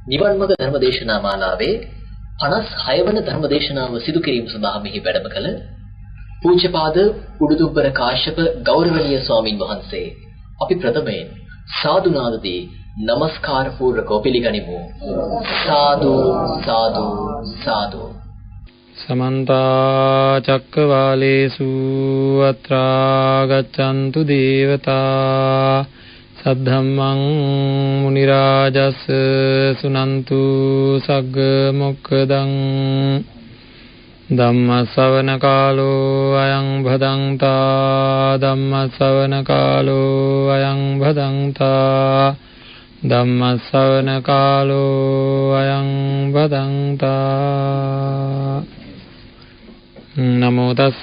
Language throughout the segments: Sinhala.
නිවන් මඟ ධර්මදේශනා මාලාවේ 56 වන ධර්මදේශනාව සිදු කිරීම සඳහා මෙහි වැඩම කළ පූජ්‍යපාද උඩුදුබ්බර කාශ්‍යප ගෞරවනීය ස්වාමින් වහන්සේ අපි ප්‍රථමයෙන් සාදු නාදදී නමස්කාර පූර්වකව පිළිගනිමු. සාදු සාදු සාදු. සමන්ත චක්කවාලේසු අත්‍රා ගච්ඡන්තු දේවතා සද්ධම්මං මුනි රාජස් සුනන්තු සග්ග මොක්ඛදං ධම්ම ශ්‍රවණ කාලෝ අයං භදංතා ධම්ම ශ්‍රවණ කාලෝ අයං භදංතා ධම්ම ශ්‍රවණ කාලෝ අයං භදංතා. නමෝ තස්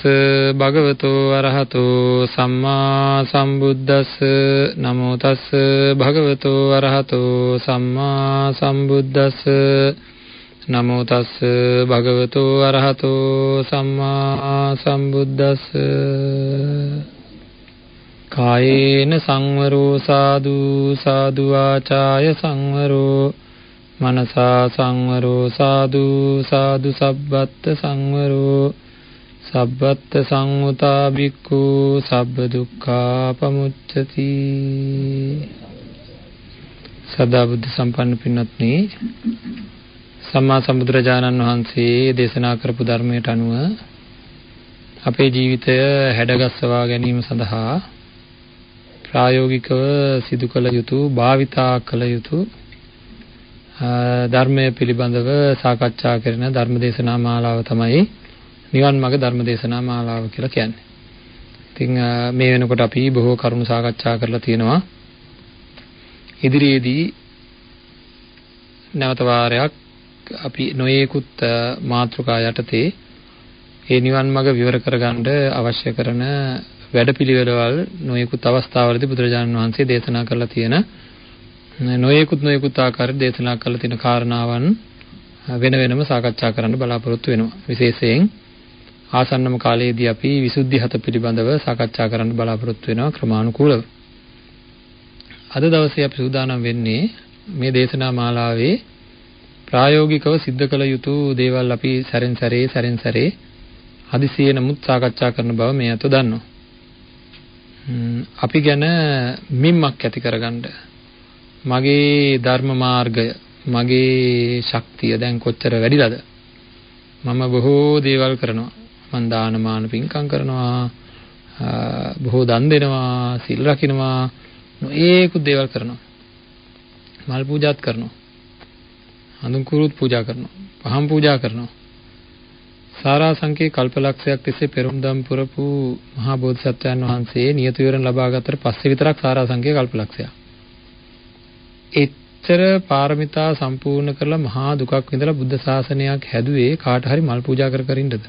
භගවතු අරහතෝ සම්මා සම්බුද්දස්ස. නමෝ තස් භගවතු අරහතෝ සම්මා සම්බුද්දස්ස. නමෝ තස් භගවතු අරහතෝ සම්මා සම්බුද්දස්ස. කායේන සංවරෝ සාදු සාදු වාචාය සංවරෝ මනසා සංවරෝ සාදු සාදු සබ්බත් සංවරෝ සබ්බත් සංඋතා බික්ඛු සබ්බ දුක්ඛා පමුච්ඡති. සදා බුද්ධ සම්පන්න පින්වත්නි, සම්මා සම්බුදුරජාණන් වහන්සේ දේශනා කරපු ධර්මයට අනුව අපේ ජීවිතය හැඩගස්වා ගැනීම සඳහා ප්‍රායෝගිකව සිදු කළ යුතු, භාවිතා කළ යුතු ධර්මය පිළිබඳව සාකච්ඡා කරන ධර්මදේශනා මාලාව තමයි නිවන් මඟ ධර්මදේශනා මාලාව කියලා කියන්නේ. ඉතින් මේ වෙනකොට අපි බොහෝ කරුණු සාකච්ඡා කරලා තියෙනවා. ඉදිරියේදී නැවත වාරයක් අපි නොයේකුත් මාතෘකා යටතේ ඒ නිවන් මඟ විවර කරගන්න අවශ්‍ය කරන වැඩපිළිවෙළවල් නොයෙකුත් අවස්ථාවලදී බුදුරජාණන් වහන්සේ දේශනා කරලා තියෙන නොයෙකුත් ආකාරයට දේශනා කරලා තියෙන කාරණාවන් වෙන වෙනම සාකච්ඡා කරන්න බලාපොරොත්තු වෙනවා. විශේෂයෙන් ආසන්නම කාලයේදී අපි විසුද්ධි හත පිළිබඳව සාකච්ඡා කරන්න බලාපොරොත්තු වෙනවා ක්‍රමානුකූලව. අද දවසේ අපි සූදානම් වෙන්නේ මේ දේශනා මාලාවේ ප්‍රායෝගිකව සිද්ධ කළ යුතු දේවල් අපි සැරෙන් සැරේ හදිසියේ නමුත් සාකච්ඡා කරන බව මේ අත දන්නවා. අපි ගැන මිම්මක් ඇති කරගන්න, මගේ ධර්ම මාර්ගය, මගේ ශක්තිය දැන් කොච්චර වැඩිලාද, මම බොහෝ දේවල් කරනවා, මම දාන මාන පින්කම් කරනවා, බොහෝ දන් දෙනවා, සිල් රකින්නවා, ඒකුත් දේවල් කරනවා, මල් පූජාත් කරනවා, හඳුන් කුරුත් පූජා කරනවා, පහන් පූජා කරනවා. සාරාංශකේ කල්පලක්ෂයක් තිස්සේ පෙරම්දම් පුරපු මහා බෝධිසත්වයන් වහන්සේ නියත විවරණ ලබා ගත්තට පස්සේ විතරක් සාරාංශකේ කල්පලක්ෂයක්. එච්චර පාරමිතා සම්පූර්ණ කරලා මහා දුකක් විඳලා බුද්ධ ශාසනයක් හැදුවේ කාට හරි මල් පූජා කර ඉන්නද?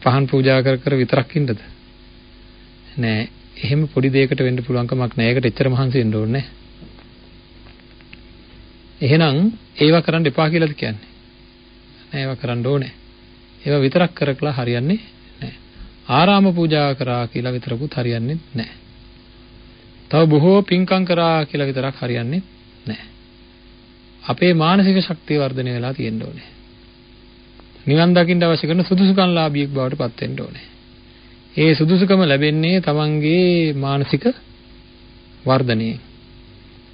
පහන් පූජා කර විතරක් ඉන්නද? නෑ. එහෙම පොඩි දෙයකට වෙන්න පුළුවන් කමක් නෑ. ඒකට එච්චර මහන්සි වෙන්න ඕනේ නෑ. එහෙනම් ඒවා කරන්න එපා කියලාද කියන්නේ? නෑ, ඒවා කරන්න ඕනේ. ඒවා විතරක් කරකලා හරියන්නේ නෑ. ආරාම පූජා කරා කියලා විතරකුත් හරියන්නේ නෑ. තව බොහෝ පින්කම් කරා කියලා විතරක් හරියන්නේ නෑ. අපේ මානසික ශක්තිය වර්ධනය වෙලා තියෙන්න ඕනේ. නිවන් දකින්න අවශ්‍ය කරන සුදුසුකම් ලාභියෙක් බවට පත් වෙන්න ඕනේ. ඒ සුදුසුකම ලැබෙන්නේ තමන්ගේ මානසික වර්ධනයෙන්.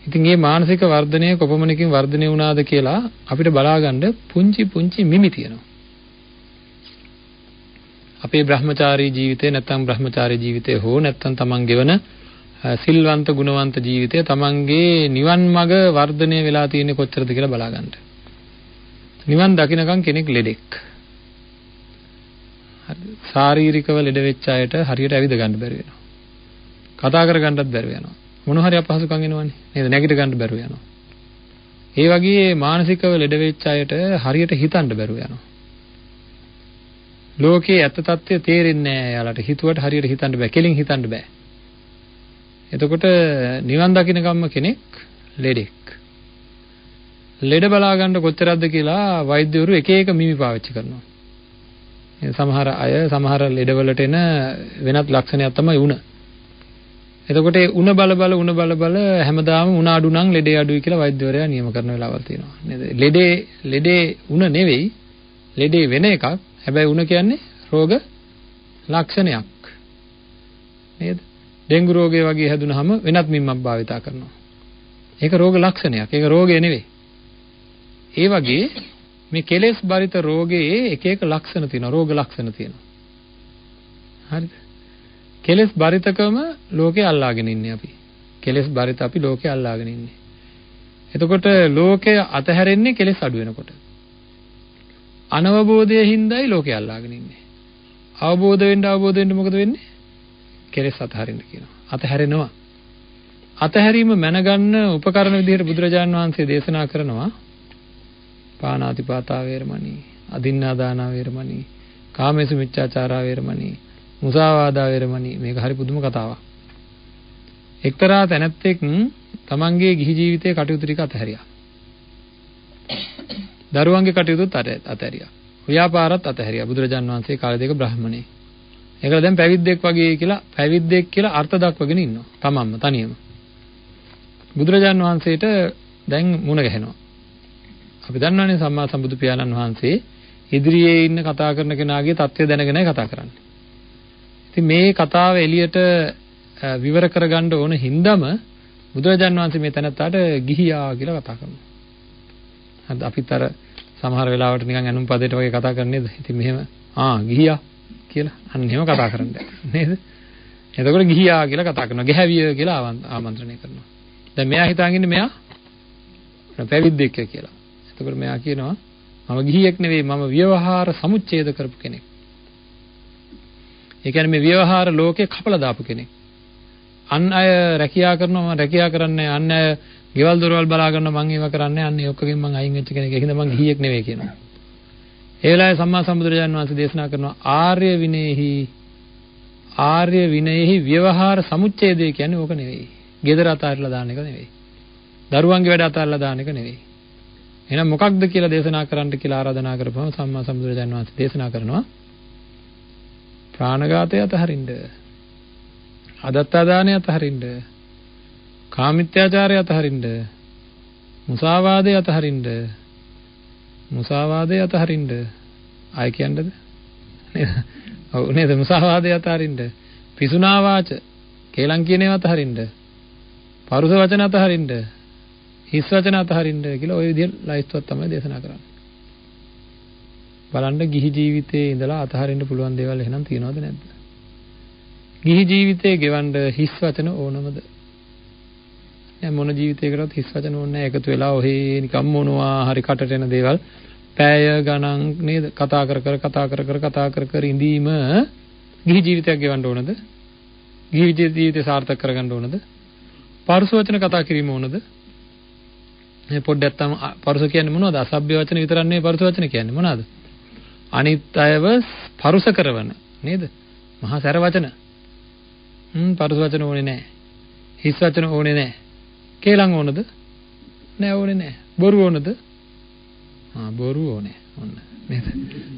ඉතින් මේ මානසික වර්ධනය කොපමණකින් වර්ධනය වුණාද කියලා අපිට බලාගන්න පුංචි මිමි තියෙනවා. අපේ බ්‍රහ්මචාරී ජීවිතේ නැත්නම් බ්‍රහ්මචාරී ජීවිතේ හෝ නැත්නම් තමන් ගෙවන සිල්වන්ත ගුණවන්ත ජීවිතය තමන්ගේ නිවන් මඟ වර්ධනය වෙලා තියෙන්නේ කොච්චරද කියලා බලාගන්න. නිවන් දකින්නකම් කෙනෙක් ලෙඩෙක්. ශාරීරිකව ලෙඩ වෙච්ච අයට හරියට ඇවිද ගන්න බැරි වෙනවා. කතා කර ගන්නත් බැරි වෙනවා. මොන හරි අපහසුකම් එනවනේ නේද? නැගිට ගන්න බැරුව යනවා. ඒ වගේ මානසිකව ලෙඩ වෙච්ච අයට හරියට හිතන්න බැරුව යනවා. ලෝකයේ ඇත්ත తත්වය තේරෙන්නේ නැහැ යාලට. හිතුවට හරියට හිතන්න බෑ. කෙලින් හිතන්න බෑ. එතකොට නිවන් දකින්න කම්ම කෙනෙක් ලෙඩෙක්. ලෙඩ බලා ගන්න කොච්චරක්ද කියලා වෛද්‍යවරු එක මිමි පාවිච්චි කරනවා. සමහර අය සමහර ලෙඩවලට එන වෙනත් ලක්ෂණයක් තමයි උණ. එතකොට ඒ උණ බල හැමදාම උණ අඩු නම් ලෙඩේ අඩුයි කියලා වෛද්‍යවරයා නියම කරන වෙලාවල් තියෙනවා නේද? ලෙඩේ උණ නෙවෙයි. ලෙඩේ වෙන එකක්. හැබැයි උණ කියන්නේ රෝග ලක්ෂණයක්. නේද? ඩෙන්ගු රෝගය වගේ හැදුනහම වෙනත් මිම්මක් භාවිතා කරනවා. ඒක රෝග ලක්ෂණයක්. ඒක රෝගය නෙවෙයි. ඒ වගේ මේ කෙලෙස් බරිත රෝගයේ එක එක ලක්ෂණ තියෙනවා. රෝග ලක්ෂණ තියෙනවා. හරිද? කෙලෙස් බරිතකම ලෝකේ අල්ලාගෙන ඉන්නේ අපි. කෙලෙස් බරිත අපි ලෝකේ අල්ලාගෙන ඉන්නේ. එතකොට ලෝකය අතහැරෙන්නේ කෙලෙස් අඩු වෙනකොට. අනවබෝධයේ හින්දායි ලෝකේ අල්ලාගෙන ඉන්නේ. අවබෝධ වෙන්න මොකද වෙන්නේ? කෙලෙස් අතහරින්න කියනවා. අතහැරෙනවා. අතහැරීම මැනගන්න උපකරණ විදිහට බුදුරජාණන් වහන්සේ දේශනා කරනවා පාණාතිපාතා වේරමණී, අදින්නාදානා වේරමණී, කාමේසු මිච්ඡාචාරා වේරමණී, මුසාවාදා වේරමණී. මේක හරි පුදුම කතාවක්. එක්තරා තැනැත්තෙක් තමන්ගේ ගිහි ජීවිතයේ කටයුතු ටික අතහැරියා. දරුවන්ගේ කටයුතුත් අතහැරියා. ව්‍යාපාරත් අතහැරියා. බුදුරජාණන් වහන්සේ කාලේ දෙක බ්‍රාහ්මණේ. ඒකල දැන් පැවිද්දෙක් කියලා අර්ථ දක්වගෙන ඉන්නවා. තමන්ම තනියම. බුදුරජාණන් වහන්සේට දැන් මුණ ගැහෙනවා. අපි දන්නවනේ සම්මා සම්බුදු පියාණන් වහන්සේ ඉදිරියේ ඉන්න කතා කරන කෙනාගේ தත්ත්වය දැනගෙනයි කතා කරන්නේ. ඉතින් මේ කතාව එළියට විවර කරගන්න ඕන හින්දාම බුදුරජාණන් වහන්සේ මේ තැනත්තාට ගිහියා කියලා කතා කරනවා. හරිද? අපිත් අර සමහර වෙලාවට නිකන් ඇනුම් පදයට වගේ කතා කරන්නේ නේද? ඉතින් මෙහෙම ගිහියා කියලා අන්න එහෙම කතා කරන්නේ නේද? එතකොට ගිහියා කියලා කතා කරනවා. ගැහැවිය කියලා ආමන්ත්‍රණය කරනවා. දැන් මෙයා හිතාගෙන මෙයා පැවිද්දෙක් කියලා. එතකොට මෙයා කියනවා මම ගිහියෙක් නෙවෙයි මම ව්‍යවහාර සමුච්ඡේද කරපු කෙනෙක්. ඒ කියන්නේ මේ ව්‍යවහාර ලෝකේ කපලා දාපු කෙනෙක්. අන් අය රැකියා කරනවා මම රැකියා කරන්නේ අන් අය ගෙවල් දොරවල් බලා ගන්නවා මම ඒව කරන්නේ අන්න ඒ ඔක්කොගෙන් මම අයින් වෙච්ච කෙනෙක්. ඒ හින්දා මම ගිහියෙක් නෙවෙයි කියනවා. ඒ වෙලාවේ සම්මා සම්බුදුරජාණන් වහන්සේ දේශනා කරනවා ආර්ය විනයෙහි ව්‍යවහාර සමුච්ඡේදය කියන්නේ ඕක නෙවෙයි. ගෙදර අතාරලා දාන එක නෙවෙයි. දරුවන්ගේ වැඩ අතාරලා දාන එක නෙවෙයි. එහෙනම් මොකක්ද කියලා දේශනා කරන්න කියලා ආරාධනා කරපුවම සම්මා සම්බුදුරජාණන් වහන්සේ දේශනා කරනවා ප්‍රාණඝාතය අතහරින්න, අදත්තාදානය අතහරින්න, කාමිත්‍යාචාරය අතහරින්න, මුසාවාදය අතහරින්න. ආය කියන්නද? නේද? ඔව් නේද? මුසාවාදය අතහරින්න, පිසුනා වාච, කේලම් කියන ඒවා අතහරින්න, පරුස වචන අතහරින්න, හිස් වචන අතහරින්න කියලා ওই විදිහට ලයිස්තුවක් තමයි දේශනා කරන්නේ. බලන්න ගිහි ජීවිතයේ ඉඳලා අතහරින්න පුළුවන් දේවල් එහෙනම් තියනවද නැද්ද? ගිහි ජීවිතේ ගෙවන්න හිස් වචන ඕනමද? නෑ මොන ජීවිතයකටවත් හිස් වචන ඕනේ නෑ. එකතු වෙලා ඔහේ නිකම් මොනවා හරි කටට එන දේවල් පැය ගණන් නේද කතා කර ඉඳීම ගිහි ජීවිතයක් ගෙවන්න ඕනද? ගිහි ජීවිතය සාර්ථක කරගන්න ඕනද? පරුස වචන කතා කිරීම ඕනද? මේ පොඩ්ඩක් තම පරුස කියන්නේ මොනවද? අසභ්‍ය වචන විතරක් නෙවෙයි පරුස වචන කියන්නේ මොනවද? අනිත් අයව පරුස කරවන නේද? මහා සැර වචන. පරුස වචන ඕනේ නැහැ. හිස් වචන ඕනේ නැහැ. කේලම් ඕනද? නෑ ඕනේ නැහැ. බොරු ඕනද? බොරු ඕනේ. ඔන්න නේද?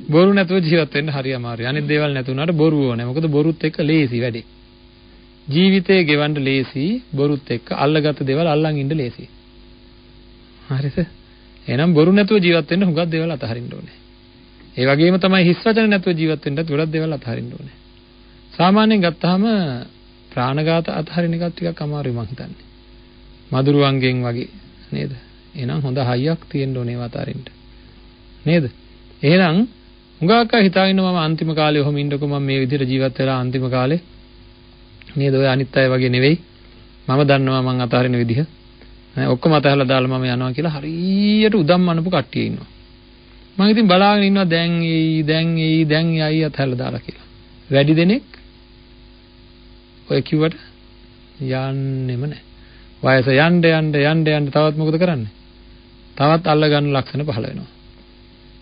බොරු නැතුව ජීවත් වෙන්න හරි අමාරුයි. අනිත් දේවල් නැති වුණාට බොරු ඕනේ. මොකද බොරුත් එක්ක ලේසි වැඩේ. ජීවිතේ ගෙවන්න ලේසි බොරුත් එක්ක අල්ලගත්ත දේවල් අල්ලන් ඉන්න ලේසි. හරිද? එහෙනම් බොරු නැතුව ජීවත් වෙන්න හුඟක් දේවල් අතහරින්න ඕනේ. ඒ වගේම තමයි හිස් වචන නැතුව ජීවත් වෙන්නත් ගොඩක් දේවල් අතහරින්න ඕනේ. සාමාන්‍යයෙන් ගත්තාම ප්‍රාණඝාත අතහරින එකත් ටිකක් අමාරුයි මං හිතන්නේ. මදුරුවන්ගෙන් වගේ නේද? එහෙනම් හොඳ හයියක් තියෙන්න ඕනේ ඒව අතහරින්න. නේද? එහෙනම් හුඟක් අය හිතාගෙන මම අන්තිම කාලේ ඔහොම ඉන්නකො මම මේ විදිහට ජීවත් වෙලා අන්තිම කාලේ නේද? ඔය අනිත් අය වගේ නෙවෙයි. මම දන්නවා මං අතහරින විදිහ. ඔක්කොම අතහැරලා දාලා මම යනවා කියලා හරියට උදම් මනපු කට්ටිය ඉන්නවා. මම ඉතින් බලාගෙන ඉන්නවා දැන් එයි අතහැරලා දාලා කියලා. වැඩි දෙනෙක් ඔය කිව්වට යන්නෙම නැහැ. වයස යන්න තවත් මොකද කරන්නේ? තවත් අල්ල ගන්න ලක්ෂණ පහළ වෙනවා.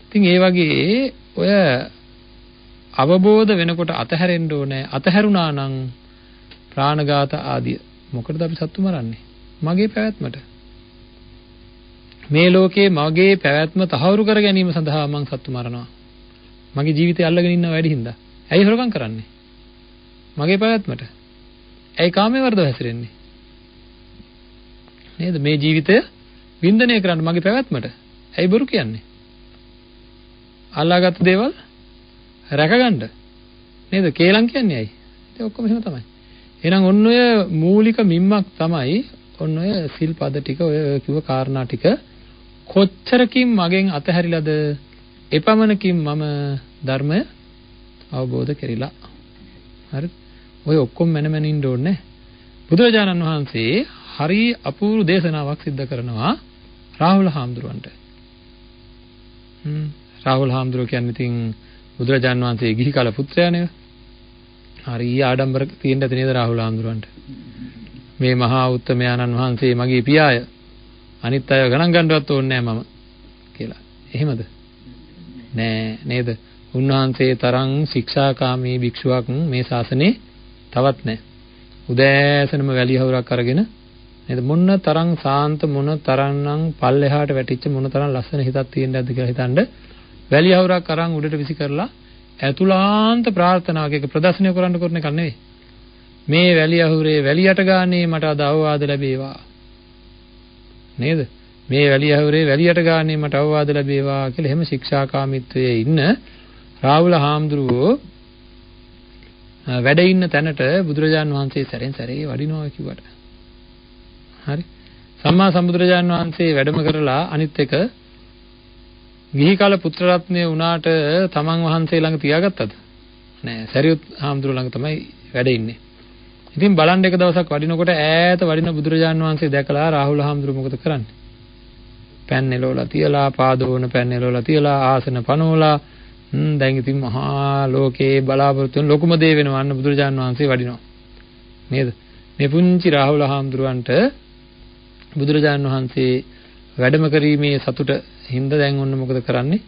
ඉතින් ඒ වගේ ඔය අවබෝධ වෙනකොට අතහැරෙන්න ඕනේ. අතහැරුණා නම් ප්‍රාණඝාත ආදිය මොකටද අපි සත්තු මරන්නේ? මගේ පැවැත්මට. මේ ලෝකේ මගේ පැවැත්ම තහවුරු කර ගැනීම සඳහා මං සත්තු මරනවා. මගේ ජීවිතය අල්ලගෙන ඉන්නව වැඩි හින්දා. ඇයි හොරකම් කරන්නේ? මගේ පැවැත්මට. ඇයි කාමයේ වර්ධව හැසිරෙන්නේ? නේද? මේ ජීවිතය වින්දනය කරන්න මගේ පැවැත්මට. ඇයි බොරු කියන්නේ? අල්ලාගත් දේවල් රැකගන්න. නේද? කේලම් කියන්නේ ඇයි? ඒ ඔක්කොම එහෙම තමයි. එහෙනම් ඔන්න ඔය මූලික මිම්මක් තමයි ඔන්න ඔය සිල්පද ටික ඔය කිව්ව කාරණා ටික කොච්චරකින් මගෙන් අතහැරිලාද එපමණකින් මම ධර්මය අවබෝධ කෙරිලා. හරි? ඔය ඔක්කොම මැනමැනින්න ඕනේ. බුදුරජාණන් වහන්සේ හරි අපූර්ව දේශනාවක් සිද්ධ කරනවා රාහුල හාමුදුරුවන්ට. රාහුල හාමුදුරුවෝ කියන්නේ ඉතින් බුදුරජාණන් වහන්සේ ගිහි කාල පුත්‍රයා නේද? හරි ආඩම්බර තියෙන්න ඇති නේද රාහුල හාමුදුරුවන්ට? මේ මහා උත්තමයාණන් වහන්සේ මගේ පියාය. අනිත් අය ගණන් ගන්නවත් ඕනේ නැහැ මම කියලා. එහෙමද? නෑ නේද? උන්වහන්සේ තරම් ශික්ෂාකාමී භික්ෂුවක් මේ ශාසනේ තවත් නැහැ. උදෑසනම වැලි හවුරක් අරගෙන නේද මොන තරම් සාන්ත මොන තරම්නම් පල්ලෙහාට වැටිච්ච මොන තරම් ලස්සන හිතක් තියෙන්නද කියලා හිතනද වැලි හවුරක් අරන් උඩට විසි කරලා ඇතුළාන්ත ප්‍රාර්ථනාවක එක ප්‍රදර්ශනය කරන්න කරන එක නෙවෙයි. මේ වැලි අහුරේ වැලියට ගානේ මට අද අවවාද ලැබේවා. නේද? මේ වැලි අහුරේ වැලියට ගානේ මට අවවාද ලැබේවා කියලා එහෙම ශික්ෂාකාමීත්වයේ ඉන්න රාහුල හාමුදුරුවෝ වැඩ ඉන්න තැනට බුදුරජාන් වහන්සේ සැරෙන් සැරේ වඩිනවා කිව්වට. හරි. සම්මා සම්බුදුරජාන් වහන්සේ වැඩම කරලා අනිත් එක ගිහි කාල පුත්‍ර රත්නය වුණාට තමන් වහන්සේ ළඟ තියාගත්තද? නෑ. සරියුත් හාමුදුරුවෝ ළඟ තමයි වැඩ ඉන්නේ. ඉතින් බලන්න එක දවසක් වඩිනකොට ඈත වඩින බුදුරජාන් වහන්සේ දැකලා රාහුල හාමුදුරුවෝ මොකද කරන්නේ? පෑන් එලවලා තියලා පාදෝන පෑන් එලවලා තියලා ආසන පනවලා දැන් ඉතින් මහා ලෝකේ බලාපොරොත්තු වෙන ලොකුම දේ වෙනවා අන්න බුදුරජාන් වහන්සේ වඩිනවා. නේද? මේ පුංචි රාහුල හාමුදුරුවන්ට බුදුරජාන් වහන්සේ වැඩම කිරීමේ සතුට හින්දා දැන් ඔන්න මොකද කරන්නේ?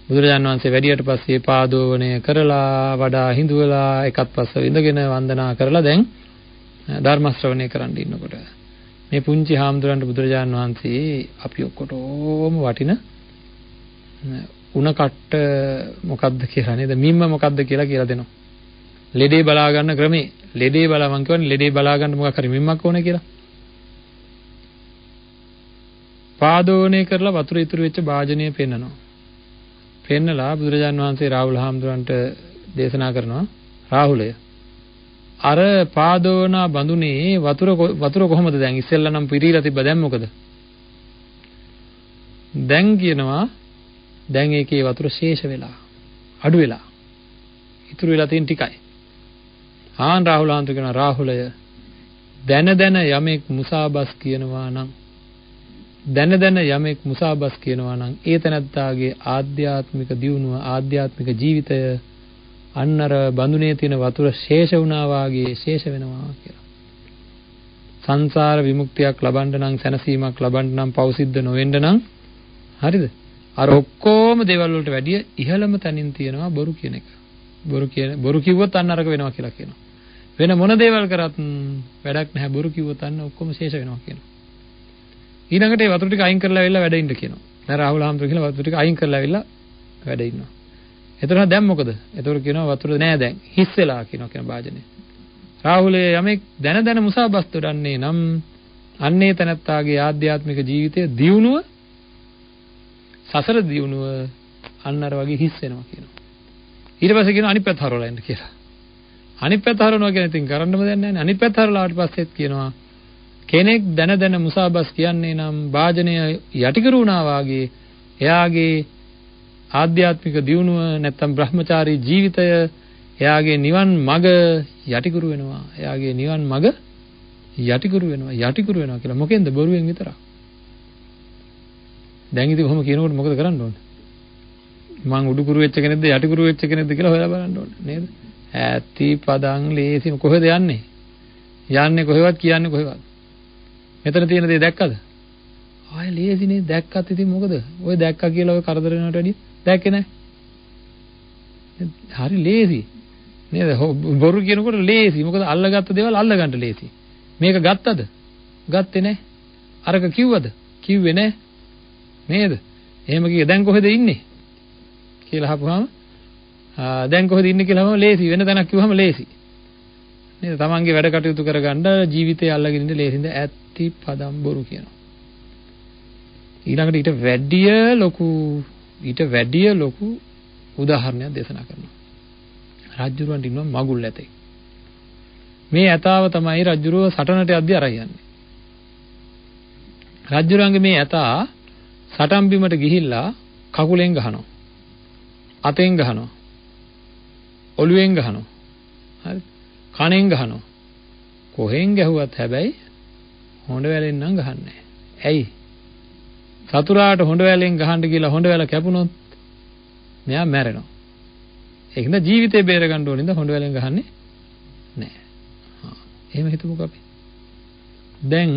බුදුරජාන් වහන්සේ වැඩියට පස්සේ පාදෝවණය කරලා වඩා හිඳුවලා එකත් පස්ස ඉඳගෙන වන්දනා කරලා දැන් ධර්ම ශ්‍රවණය කරන්න ඉන්නකොට මේ පුංචි හාමුදුරන්ට බුදුරජාන් වහන්සේ අපි ඔක්කොටම වටින උණ කට්ට මොකද්ද කියලා නේද? මිම්ම මොකද්ද කියලා දෙනවා. ලෙඩේ බලා ගන්න ක්‍රමේ. ලෙඩේ බලා මං කියන්නේ ලෙඩේ බලා ගන්න මොකක් හරි මිම්මක් ඕනේ කියලා. පාදෝණය කරලා වතුර ඉතුරු වෙච්ච භාජනය පෙන්නනවා. පෙන්නලා බුදුරජාන් වහන්සේ රාහුල හාමුදුරන්ට දේශනා කරනවා රාහුලය අර පාදෝනා බඳුනේ වතුර කොහොමද දැන් ඉස්සෙල්ලා නම් පිරීලා තිබ්බ දැන් මොකද? දැන් කියනවා දැන් ඒකේ වතුර ශේෂ වෙලා අඩු වෙලා ඉතුරු වෙලා තියෙන ටිකයි. රාහුල හාමුදුරුවෝ කියනවා රාහුලය දැන යමෙක් මුසාබස් කියනවා නම් ඒ තැනැත්තාගේ ආධ්‍යාත්මික දියුණුව ආධ්‍යාත්මික ජීවිතය අන්නර බඳුනේ තියෙන වතුර ශේෂ වුණා වාගේ ශේෂ වෙනවා කියලා. සංසාර විමුක්තියක් ලබන්න නම් සැනසීමක් ලබන්න නම් පෞසිද්ධ නොවෙන්න නම් හරිද? අර ඔක්කොම දේවල් වලට වැඩිය ඉහළම තැනින් තියෙනවා බොරු කියන එක. බොරු කිව්වොත් අන්න අරක වෙනවා කියලා කියනවා. වෙන මොන දේවල් කරත් වැඩක් නැහැ බොරු කිව්වොත් අන්න ඔක්කොම ශේෂ වෙනවා කියනවා. ඊළඟට ඒ වතුර ටික අයින් කරලා ඇවිල්ලා වැඩ ඉන්න කියනවා. දැන් රාහුල හාමුදුරුවෝ කියලා වතුර ටික අයින් කරලා ඇවිල්ලා වැඩ ඉන්නවා. එතකොට දැන් මොකද? එතකොට කියනවා වතුර නෑ දැන් හිස් වෙලා කියනවා කියන වාජනේ. රාහුලේ යමෙක් දැන මුසාබස් දොඩන්නේ නම් අන්නේ තනත්තාගේ ආධ්‍යාත්මික ජීවිතයේ දියුණුව සසර දියුණුව අන්නර වගේ හිස් වෙනවා කියනවා. ඊට පස්සේ කියනවා අනිත් පැත්ත හරවලා එන්න කියලා. අනිත් පැත්ත හරවනවා කියන ඉතින් කරන්නම දෙන්නේ නැහැ. අනිත් පැත්ත හරවලාට පස්සෙත් කියනවා කෙනෙක් දැන මුසාබස් කියන්නේ නම් වාජනය යටිකරුණා වාගේ එයාගේ ආධ්‍යාත්මික දියුණුව නැත්තම් බ්‍රහ්මචාරී ජීවිතය එයාගේ නිවන් මඟ යටිකුරු වෙනවා. එයාගේ නිවන් මඟ යටිකුරු වෙනවා කියලා. මොකෙන්ද? බොරුවෙන් විතරක්. දැන් ඉතින් කොහොම කියනකොට මොකද කරන්න ඕනේ? මං උඩුකුරු වෙච්ච කෙනෙක්ද යටිකුරු වෙච්ච කෙනෙක්ද කියලා හොයලා බලන්න ඕනේ නේද? ඈති පදං ලේසි කොහෙද යන්නේ? යන්නේ කොහෙවත් කියන්නේ කොහෙවත්. මෙතන තියෙන දේ දැක්කද? ආයෙ ලේසිනේ දැක්කත් ඉතින් මොකද? ඔය දැක්කා කියලා ඔය කරදර වෙනවට වැඩිය දැක්කේ නැහැ. හරි ලේසි. නේද? බොරු කියනකොට ලේසි. මොකද අල්ලගත්ත දේවල් අල්ලගන්න ලේසි. මේක ගත්තද? ගත්තේ නැහැ. අරක කිව්වද? කිව්වේ නැහැ. නේද? එහෙම කිය දැන් කොහෙද ඉන්නේ? කියලා අහපුවාම දැන් කොහෙද ඉන්නේ කියලාම ලේසි. වෙන තැනක් කිව්වම ලේසි. නේද? තමන්ගේ වැඩ කටයුතු කරගන්න ජීවිතය අල්ලගෙන ඉඳ ලේසින්ද ඇත්ති පදම් බොරු කියනවා. ඊළඟට ඊට වැඩිය ලොකු උදාහරණයක් දේශනා කරනවා. රජුරවන්ට ඉන්නවා මගුල් ඇතේ. මේ ඇතාව තමයි රජුරව සටනට යද්දී අරන් යන්නේ. රජුරන්ගේ මේ ඇතා සටන් බිමට ගිහිල්ලා කකුලෙන් ගහනවා. අතෙන් ගහනවා. ඔළුවෙන් ගහනවා. හරි. කනෙන් ගහනවා. කොහෙන් ගැහුවත් හැබැයි හොඬ වැලෙන් නම් ගහන්නේ නැහැ. ඇයි? සතුරාට හොඬ වැලෙන් ගහන්න කියලා හොඬ වැල කැපුණොත් මෙයා මැරෙනවා. ඒකෙන්ද ජීවිතේ බේර ගන්න ඕනින්ද හොඬ වැලෙන් ගහන්නේ නැහැ. එහෙම හිතමුකෝ අපි. දැන්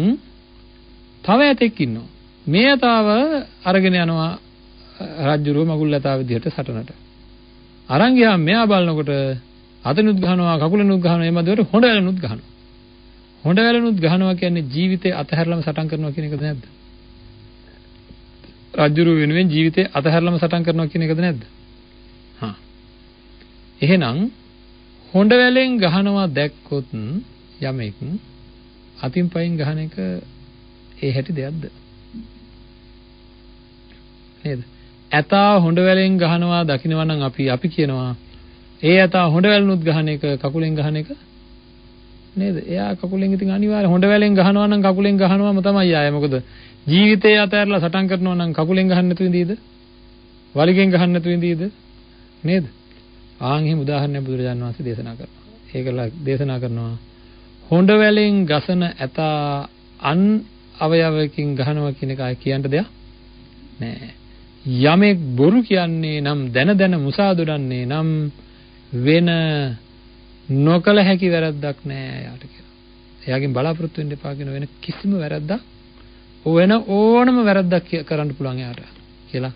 තව ඇතෙක් ඉන්නවා. මේ ඇතාව අරගෙන යනවා රජුරුව මගුල් ඇතාව විදිහට සටනට. අරන් ගියාම මෙයා බලනකොට අතනුත් ගහනවා කකුලනුත් ගහනවා මේ මැදට හොඬ වැලනුත් ගහනවා. හොඬ වැලනුත් ගහනවා කියන්නේ ජීවිතේ අතහැරලම සටන් කරනවා කියන එකද නැද්ද? රජුරුව වෙනුවෙන් ජීවිතේ අතහැරලම සටන් කරනවා කියන එකද නැද්ද? එහෙනම් හොඬ වැලෙන් ගහනවා දැක්කොත් යමෙක් අතින් පයින් ගහන එක ඒ හැටි දෙයක්ද? නේද? ඇතා හොඬ වැලෙන් ගහනවා දකින්නවා නම් අපි කියනවා ඒ ඇතා හොඬ වැලනුත් ගහන එක කකුලෙන් ගහන එක නේද? එයා කකුලෙන් ඉතින් අනිවාර්ය හොඬ වැලෙන් ගහනවා නම් කකුලෙන් ගහනවාම තමයි ආයේ. මොකද ජීවිතේ අතහැරලා සටන් කරනවා නම් කකුලෙන් ගහන්න නැතුව ඉඳීද? වලිගෙන් ගහන්න නැතුව ඉඳීද? නේද? ආන් එහෙම උදාහරණයක් බුදුරජාණන් වහන්සේ දේශනා කරනවා. ඒකලා දේශනා කරනවා හොඬ වැලෙන් ගසන ඇතා අන් අවයවයකින් ගහනවා කියන එක ආයේ කියන්න දෙයක් නෑ. යමෙක් බොරු කියන්නේ නම් දැන මුසා දොඩන්නේ නම් වෙන නොකල හැකි වැරද්දක් නෑ යාට කියලා. එයාගෙන් බලාපොරොත්තු වෙන්න එපා කියන වෙන කිසිම වැරද්දක් වෙන ඕනම වැරද්දක් කරන්න පුළුවන් යාට කියලා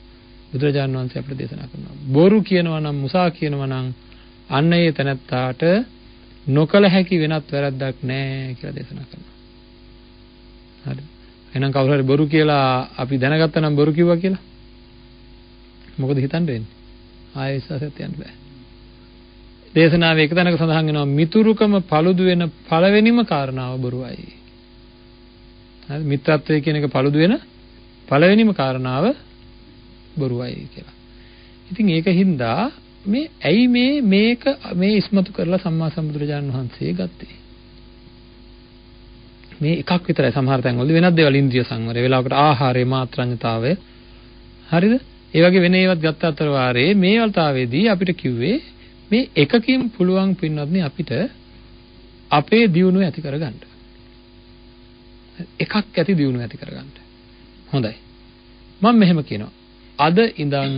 බුදුරජාණන් වහන්සේ අපිට දේශනා කරනවා. බොරු කියනවා නම් මුසා කියනවා නම් අන්න ඒ තැනත්තාට නොකල හැකි වෙනත් වැරද්දක් නෑ කියලා දේශනා කරනවා. හරි. එහෙනම් කවුරු හරි බොරු කියලා අපි දැනගත්තා නම් බොරු කිව්වා කියලා මොකද හිතන්න වෙන්නේ? ආයෙ විශ්වාසයක් තියන්න බෑ. දේශනාවේ එක තැනක සඳහන් වෙනවා මිතුරුකම paludu වෙන පළවෙනිම කාරණාව බොරුවයි. හරි මිත්‍රත්වය කියන එක paludu වෙන පළවෙනිම කාරණාව බොරුවයි කියලා. ඉතින් ඒකින්ද ඇයි මේක ඉස්මතු කරලා සම්මා සම්බුදුරජාණන් වහන්සේ ගත්තේ? මේ එකක් විතරයි සමහර තැන්වලදී වෙනත් දේවල් ඉන්ද්‍රිය සංවරය වෙලාවකට ආහාරයේ මාත්‍රාඥතාවය හරිද? ඒ වගේ වෙන ඒවත් ගත්ත අතර වාරේ මේ වලතාවේදී අපිට කිව්වේ මේ එකකින් පුළුවන් පින්වත්නි අපිට අපේ දියුණුව ඇති කරගන්න. එකක් ඇති දියුණුව ඇති කරගන්න. හොඳයි. මම මෙහෙම කියනවා. අද ඉඳන්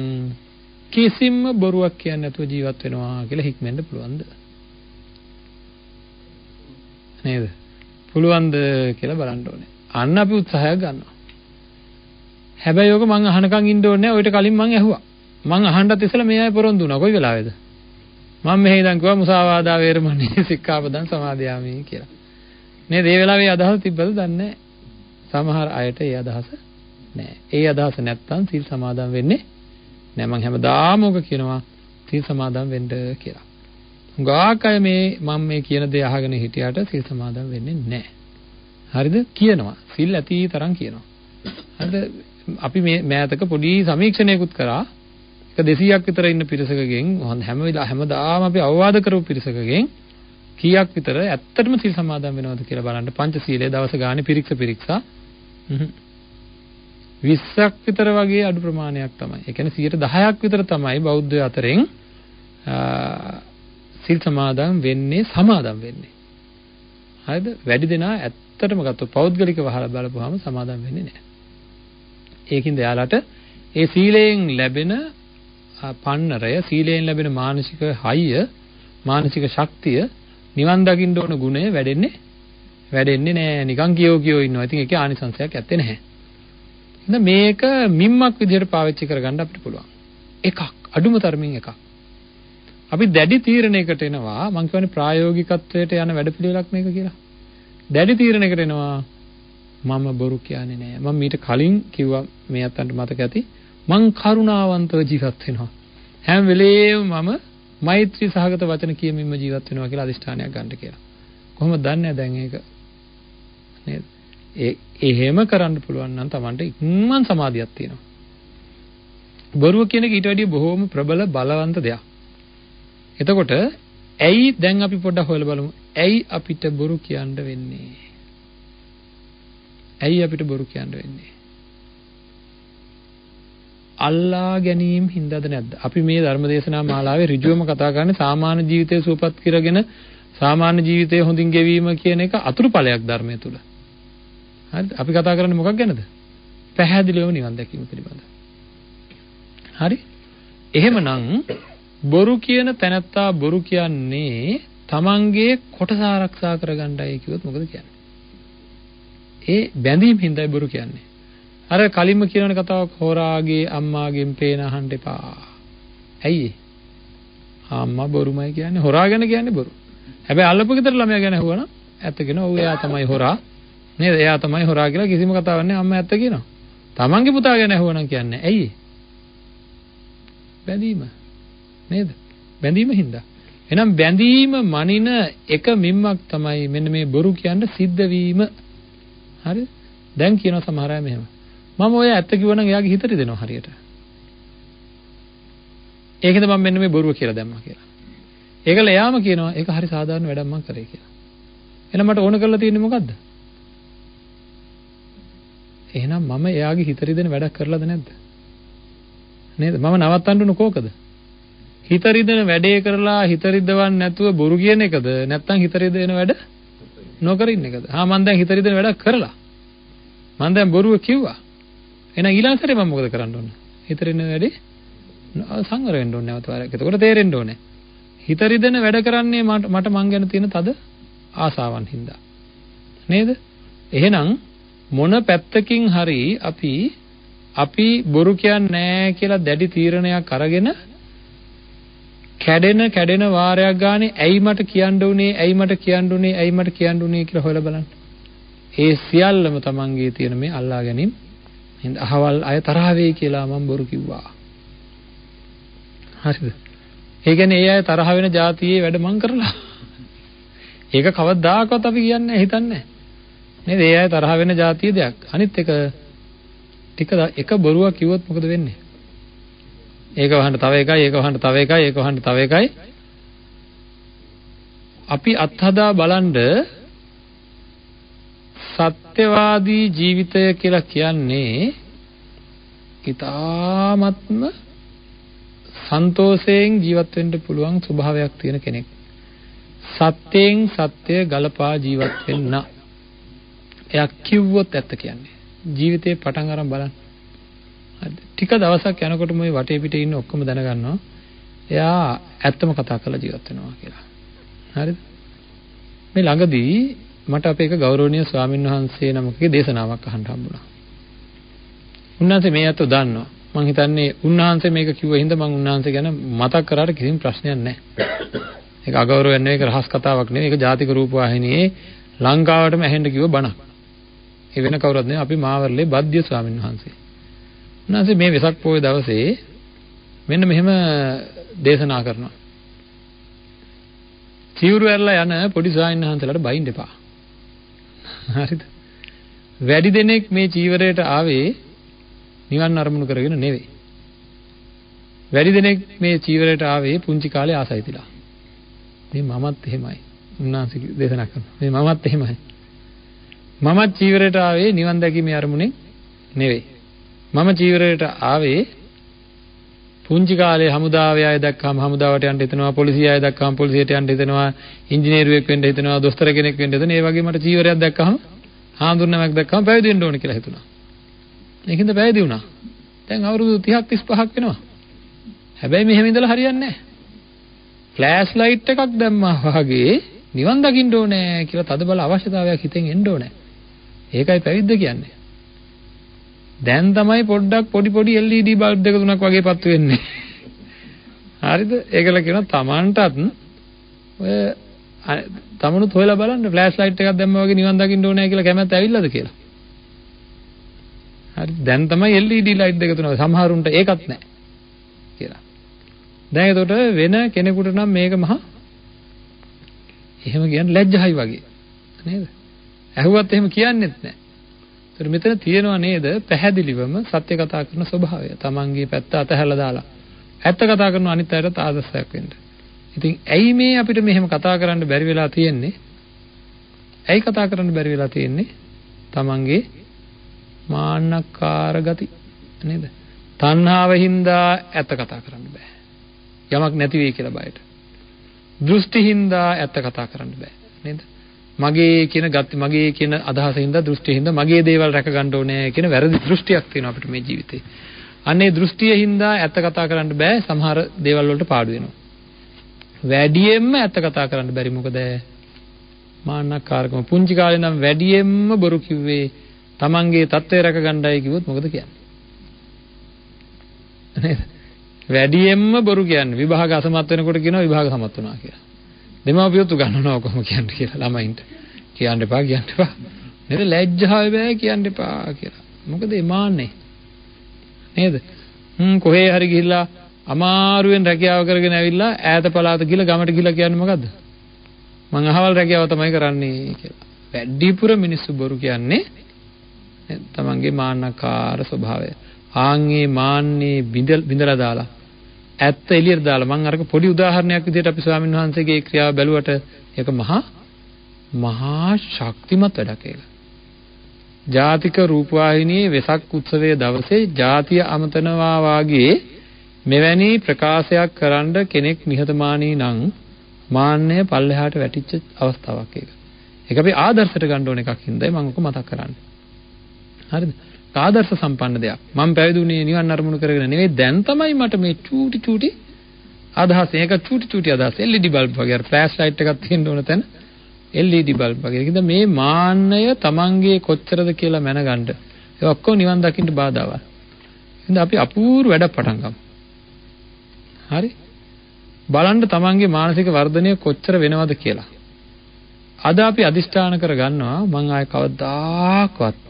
කිසිම බොරුවක් කියන්නේ නැතුව ජීවත් වෙනවා කියලා හික්මෙන්න පුළුවන්ද? නේද? පුළුවන්ද කියලා බලන්න ඕනේ. අන්න අපි උත්සාහයක් ගන්නවා. හැබැයි ඔක මං අහනකම් ඉන්න ඕනේ නැහැ. ඔයිට කලින් මං ඇහුවා. මං අහන්නත් ඉස්සෙල්ලා මේ අය පොරොන්දු වුණා. කොයි වෙලාවේද? මම මෙහෙ ඉඳන් කිව්වා මුසාවාදා වේරමණී සික්ඛාපදං සමාදියාමි කියලා. නේද? ඒ වෙලාවේ අදහස තිබ්බද දන්නේ නැහැ. සමහර අයට ඒ අදහස නැහැ. ඒ අදහස නැත්තම් සීල් සමාදන් වෙන්නේ නැහැ. මං හැමදාම ඔක කියනවා සීල් සමාදන් වෙන්න කියලා. හුඟක් අය මම මේ කියන දේ අහගෙන හිටියට සීල් සමාදන් වෙන්නේ නැහැ. හරිද? කියනවා. සීල් ඇති තරම් කියනවා. හරිද? අපි මේ මෑතක පොඩි සමීක්ෂණයකුත් කරා. එක 200ක් විතර ඉන්න පිරිසකගෙන් හැමදාම අපි අවවාද කරපු පිරිසකගෙන් කීයක් විතර ඇත්තටම සීල් සමාදන් වෙනවද කියලා බලන්න පංචශීලයේ දවස ගානේ පිරික්සා 20ක් විතර වගේ අඩු ප්‍රමාණයක් තමයි. ඒ කියන්නේ 10%ක් විතර තමයි බෞද්ධ අතරින් සීල් සමාදන් වෙන්නේ. හරිද? වැඩි දෙනා ඇත්තටම ගත්තොත් පෞද්ගලිකව අහලා බලපුවාම සමාදන් වෙන්නේ නැහැ. ඒකින්ද යාලට ඒ සීලයෙන් ලැබෙන පන්නරය, සීලයෙන් ලැබෙන මානසික හයිය, මානසික ශක්තිය, නිවන් දකින්න ඕන ගුණය වැඩෙන්නේ නැහැ. නිකන් කියෝ ඉන්නවා. ඉතින් ඒකේ ආනිසංශයක් ඇත්තේ නැහැ. එහෙනම් මේක මිම්මක් විදිහට පාවිච්චි කරගන්න අපිට පුළුවන්. එකක්, අඩුම තරමින් එකක්. අපි දැඩි තීරණයකට එනවා. මම කියන්නේ ප්‍රායෝගිකත්වයට යන වැඩපිළිවෙලක් මේක කියලා. දැඩි තීරණයකට එනවා. මම බොරු කියන්නේ නැහැ. මම ඊට කලින් කිව්වා මේ අතන්ට මතක ඇති. මං කරුණාවන්තව ජීවත් වෙනවා. හැම වෙලේම මම මෛත්‍රී සහගත වචන කියමින්ම ජීවත් වෙනවා කියලා අදිෂ්ඨානයක් ගන්න කියලා. කොහොමද දන්නේ දැන් ඒක නේද? එහෙම කරන්න පුළුවන් නම් Tamanට ඉක්මන් සමාධියක් තියෙනවා. බොරුව කියන එක ඊට වැඩිය බොහෝම ප්‍රබල බලවන්ත දෙයක්. එතකොට ඇයි දැන් අපි පොඩ්ඩක් හොයලා බලමු. ඇයි අපිට බොරු කියන්න වෙන්නේ? ඇයි අපිට බොරු කියන්න වෙන්නේ? අල්ලා ගැනීම හින්දාද නැද්ද? අපි මේ ධර්මදේශනා මාලාවේ ඍජුවම කතා කරන්නේ සාමාන්‍ය ජීවිතය සුවපත් කරගෙන සාමාන්‍ය ජීවිතය හොඳින් ගෙවීම කියන එක අතුරුඵලයක් ධර්මයේ තුල. හරිද? අපි කතා කරන්නේ මොකක් ගැනද? පැහැදිලිවම නිවන් දැකීම පිළිබඳව. හරි? එහෙමනම් බොරු කියන තැනත්තා බොරු කියන්නේ තමන්ගේ කොටස ආරක්ෂා කරගන්නයි කිව්වොත් මොකද කියන්නේ? ඒ බැඳීම් හින්දායි බොරු කියන්නේ. අර කලින්ම කියනවනේ කතාවක් හොරාගේ අම්මාගෙන් පේන අහන්න එපා. ඇයි? අම්මා බොරුමයි කියන්නේ හොරා ගැන කියන්නේ බොරු. හැබැයි අල්ලපු ගෙදර ළමයා ගැන අහුවනම් ඇත්ත කියනවා. ඔව් එයා තමයි හොරා. නේද? එයා තමයි හොරා කියලා කිසිම කතාවක් නැහැ. අම්මා ඇත්ත කියනවා. තමන්ගේ පුතා ගැන අහුවනම් කියන්නේ ඇයි? බැඳීම. නේද? බැඳීම හින්දා. එහෙනම් බැඳීම මනින එක මිම්මක් තමයි මෙන්න මේ බොරු කියන්න සිද්ධ වීම. හරිද? දැන් කියනවා සමහර අය මෙහෙම. මම ඔය ඇත්ත කිව්වනම් එයාගේ හිතට දෙනවා හරියට. ඒකද මම මෙන්න මේ බොරුව කියලා දැම්මා කියලා. ඒකල එයාම කියනවා ඒක හරි සාධාරණ වැඩක් මම කරේ කියලා. එහෙනම් මට ඕන කරලා තියෙන්නේ මොකද්ද? එහෙනම් මම එයාගේ හිතට දෙන වැඩක් කරලාද නැද්ද? නේද? මම නවත්තන්න උන කෝකද? හිත රිදෙන වැඩේ කරලා හිත රිදවන්න නැතුව බොරු කියන එකද? නැත්නම් හිත රිදෙන වැඩ නොකර ඉන්න එකද? මම දැන් හිත රිදෙන වැඩක් කරලා. මම දැන් බොරුව කිව්වා. එහෙනම් ඊළඟ සැරේ මම මොකද කරන්න ඕන? හිත රිදෙන වැඩේ සංවර වෙන්න ඕනේ නැවත වරක්. එතකොට තේරෙන්න ඕනේ. හිත රිදෙන වැඩ කරන්නේ මට මං ගැන තියෙන තද ආසාවන් හින්දා. නේද? එහෙනම් මොන පැත්තකින් හරි අපි බොරු කියන්නේ නැහැ කියලා දැඩි තීරණයක් අරගෙන කැඩෙන වාරයක් ගානේ ඇයි මට කියන්න උනේ කියලා හොයලා බලන්න. ඒ සියල්ලම තමන්ගේ තියෙන මේ අල්ලා ගැනීම හින්දා අහවල් අය තරහ වෙයි කියලා මම බොරු කිව්වා. හරිද? ඒ කියන්නේ ඒ අය තරහ වෙන જાතියේ වැඩ මං කරලා. ඒක කවදාකවත් අපි කියන්නේ හිතන්නේ නේද? ඒ අය තරහ වෙන જાතියේ දෙයක්. අනිත් එක බොරුවක් කිව්වොත් මොකද වෙන්නේ? ඒක වහන්න තව එකයි. අපි අත්හදා බලන්න සත්‍යවාදී ජීවිතය කියලා කියන්නේ ඊ타ත්ම සන්තෝෂයෙන් ජීවත් වෙන්න පුළුවන් ස්වභාවයක් තියෙන කෙනෙක්. සත්‍යයෙන් සත්‍ය ගලපා ජීවත් වෙන්න. එයා කිව්වොත් ඇත්ත කියන්නේ. ජීවිතේ පටන් අරන් බලන්න. හරිද? ටික දවසක් යනකොට මේ වටේ පිටේ ඉන්න ඔක්කොම දැනගන්නවා. එයා ඇත්තම කතා කරලා ජීවත් වෙනවා කියලා. හරිද? මේ ළඟදී මට අපේ එක ගෞරවනීය ස්වාමින් වහන්සේ නමකගේ දේශනාවක් අහන්න හම්බුණා. උන්වහන්සේ මේ අතෝ දන්නවා. මම හිතන්නේ උන්වහන්සේ මේක කිව්ව හින්දා මම උන්වහන්සේ ගැන මතක් කරාට කිසිම ප්‍රශ්නයක් නැහැ. ඒක අගෞරවයක් නෙවෙයි, ඒක රහස් කතාවක් නෙවෙයි. ඒක ජාතික රූපවාහිනියේ ලංකාවටම ඇහෙන්න කිව්ව බණක්. ඒ වෙන කවුරුත් නෙවෙයි, අපි මාවර්ලේ බද්දිය ස්වාමින් වහන්සේ. උන්වහන්සේ මේ වෙසක් පොය දවසේ මෙන්න මෙහෙම දේශනා කරනවා. චීවරු ඇරලා යන පොඩි ස්වාමීන් වහන්සේලාට බයින්න එපා. හරිද? වැඩි දෙනෙක් මේ චීවරයට ආවේ නිවන් අරමුණු කරගෙන නෙවෙයි. වැඩි දෙනෙක් මේ චීවරයට ආවේ පුංචි කාලේ ආසයි තිලා. මේ මමත් එහෙමයි. උන්වහන්සේ දේශනා කරනවා. මේ මමත් එහෙමයි. මමත් චීවරයට ආවේ නිවන් දැකීමේ අරමුණෙන් නෙවෙයි. මම චීවරයට ආවේ පුංචි කාලේ හමුදාවේ අය දැක්කම හමුදාවට යන්න හිතෙනවා, පොලිසිය අය දැක්කම පොලිසියට යන්න හිතෙනවා, ඉංජිනේරුවෙක් වෙන්න හිතෙනවා, දොස්තර කෙනෙක් වෙන්න හිතෙනවා. ඒ වගේ මට චීවරයක් දැක්කම හාමුදුරුවෝ දැක්කම පැවිදි වෙන්න ඕන කියලා හිතුණා. ඒකින්ද පැවිදි වුණා. දැන් අවුරුදු 30ක් 35ක් වෙනවා. හැබැයි මෙහෙම ඉඳලා හරියන්නේ නැහැ. ෆ්ලෑෂ් ලයිට් එකක් දැම්මා වගේ නිවන් දකින්න ඕනේ කියලා තදබල අවශ්‍යතාවයක් හිතෙන් එන්න ඕනේ. ඒකයි පැවිද්ද කියන්නේ. දැන් තමයි පොඩ්ඩක් පොඩි LED බල්බ් දෙක තුනක් වගේ පත්තු වෙන්නේ. හරිද? ඒකල කියනවා Tamanටත් ඔය තමනුත් හොයලා බලන්න ෆ්ලෑෂ් ලයිට් එකක් දැම්මා වගේ නිවන් දකින්න ඕනේ කියලා කැමැත්ත ඇවිල්ලාද කියලා. හරි දැන් තමයි LED ලයිට් දෙක තුනක් සමහරුන්ට ඒකත් නැහැ කියලා. දැන් ඒකට වෙන කෙනෙකුට නම් මේක මහා එහෙම කියන්නේ ලැජ්ජයි වගේ. නේද? ඇහුවත් එහෙම කියන්නෙත් නැහැ. ඒතර මෙතන තියෙනවා නේද පැහැදිලිවම සත්‍ය කතා කරන ස්වභාවය. Tamanගේ පැත්ත අතහැරලා දාලා ඇත්ත කතා කරන අනිත් අයට ආදර්ශයක් වෙන්න. ඉතින් ඇයි මේ අපිට මෙහෙම කතා කරන්න බැරි වෙලා තියෙන්නේ? ඇයි කතා කරන්න බැරි වෙලා තියෙන්නේ? Tamanගේ මාන්නකාර ගති නේද? තණ්හාව හින්දා ඇත්ත කතා කරන්න බෑ. යමක් නැති වෙයි කියලා බයට. දෘෂ්ටි හින්දා ඇත්ත කතා කරන්න බෑ නේද? මගේ කියන ගති මගේ කියන අදහස හින්දා දෘෂ්ටි හින්දා මගේ දේවල් රැක ගන්න ඕනේ කියන වැරදි දෘෂ්ටියක් තියෙනවා අපිට මේ ජීවිතේ. අන්නේ දෘෂ්ටිය හින්දා ඇත්ත කතා කරන්න බෑ. සමහර දේවල් වලට පාඩු වෙනවා. වැඩියෙන්ම ඇත්ත කතා කරන්න බැරි මොකද? මාන්නකාරකම. පුංචි කාලේ නම් වැඩියෙන්ම බොරු කිව්වේ තමන්ගේ தත්ත්වය රැක ගන්නයි කිව්වොත් මොකද කියන්නේ? නේද? වැඩියෙන්ම බොරු කියන්නේ විභාග අසමත් වෙනකොට කියනවා විභාග සමත් වුණා කියලා. දෙමාපියොත් උගන්වනවා කොහොම කියන්නේ කියලා ළමයින්ට. කියන්න එපා කියන්න එපා. නේද? ලැජ්ජාව බෑ කියන්න එපා කියලා. මොකද ඒ මාන්නේ. නේද? කොහේ හරි ගිහිල්ලා අමාරුවෙන් රැකියාව කරගෙන ඇවිල්ලා ඈත පළාත ගිහලා ගමට ගිහලා කියන්නේ මොකද්ද? මං අහවල් රැකියාව තමයි කරන්නේ කියලා. වැඩිපුර මිනිස්සු බොරු කියන්නේ තමන්ගේ මාන්නකාර ස්වභාවය. ආන්ගේ මාන්නේ බිඳලා දාලා ඇත්ත එළියට දාලා මම අරක පොඩි උදාහරණයක් විදිහට අපි ස්වාමීන් වහන්සේගේ ක්‍රියාව බැලුවට ඒක මහා ශක්තිමත් වැඩක් ඒක. ජාතික රූපවාහිනියේ වෙසක් උත්සවයේ දවසේ ජාතිය අමතනවා වාගේ මෙවැනි ප්‍රකාශයක් කරන්න කෙනෙක් නිහතමානී නම් මාන්නය පල්ලෙහාට වැටිච්ච අවස්ථාවක් ඒක. ඒක අපි ආදර්ශයට ගන්න ඕන එකක් හින්දායි මම ඔක මතක් කරන්නේ. හරිද? ආදර්ශ සම්පන්න දෙයක්. මම පැවිදුනේ නිවන් අරමුණු කරගෙන නෙවෙයි. දැන් තමයි මට මේ චූටි අදහස්. ඒක චූටි අදහස්. LED බල්බ් වගේ අර ෆ්ලෑෂ් ලයිට් එකක් තියෙන්න ඕන තැන LED බල්බ් වගේ. ඒකද මේ මාන්නය Tamange කොච්චරද කියලා මැනගන්න. ඒ ඔක්කොම නිවන් දකින්න බාධාවක්. එහෙනම් අපි අපූර්ව වැඩක් පටන් ගමු. හරි? බලන්න Tamange මානසික වර්ධනය කොච්චර වෙනවද කියලා. අද අපි අදිෂ්ඨාන කර ගන්නවා මං ආයේ කවදාකවත්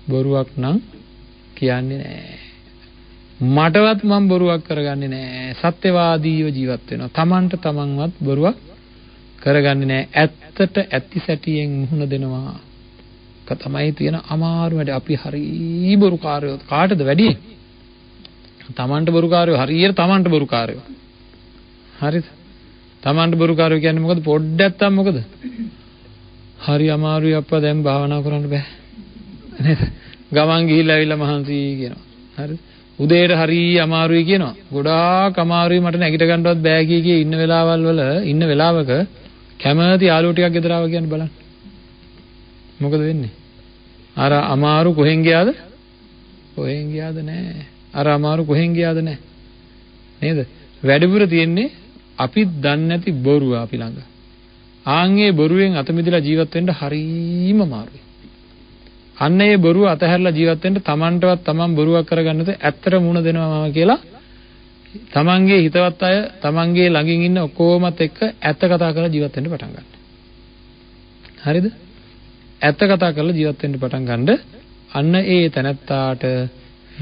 බොරුවක් නම් කියන්නේ නැහැ. මටවත් මම බොරුවක් කරගන්නේ නැහැ. සත්‍යවාදීව ජීවත් වෙනවා. Tamanට Tamanවත් බොරුවක් කරගන්නේ නැහැ. ඇත්තට ඇති සැටියෙන් මුහුණ දෙනවා. ඒක තමයි තියෙන අමාරු වැඩ. අපි හරි බොරුකාරයෝ. කාටද වැඩි? Tamanට බොරුකාරයෝ හරියට Tamanට බොරුකාරයෝ. හරිද? Tamanට බොරුකාරයෝ කියන්නේ මොකද? පොඩ්ඩක් නැත්තම් මොකද? හරි අමාරුයි අප්පා දැන් භාවනා කරන්න බෑ. නේද? ගමන් ගිහිල්ලා ඇවිල්ලා මහන්සි කියනවා. හරිද? උදේට හරි අමාරුයි කියනවා. ගොඩාක් අමාරුයි මට නැගිට ගන්නවත් බෑ කිය ඉන්න වෙලාවක කැමති යාළුවෝ ටිකක් ගෙදර ආවා කියන්නේ බලන්න. මොකද වෙන්නේ? අර අමාරු කොහෙන් ගියාද? කොහෙන් ගියාද නැහැ. අර අමාරු කොහෙන් ගියාද නැහැ. නේද? වැඩිපුර තියෙන්නේ අපි දන්නේ නැති බොරුව අපි ළඟ. ආන්ගේ බොරුවෙන් අත මිදලා ජීවත් වෙන්න හරිම අමාරුයි. අන්න ඒ බොරුව අතහැරලා ජීවත් වෙන්න Tamanටවත් Taman බොරුවක් කරගන්නත් ඇත්තට මුණ දෙනවා මම කියලා Tamanගේ හිතවත් අය Tamanගේ ළඟින් ඉන්න ඔක්කොමත් එක්ක ඇත්ත කතා කරලා ජීවත් වෙන්න පටන් ගන්න. හරිද? ඇත්ත කතා කරලා ජීවත් වෙන්න පටන් ගන්න අන්න ඒ තැනත්තාට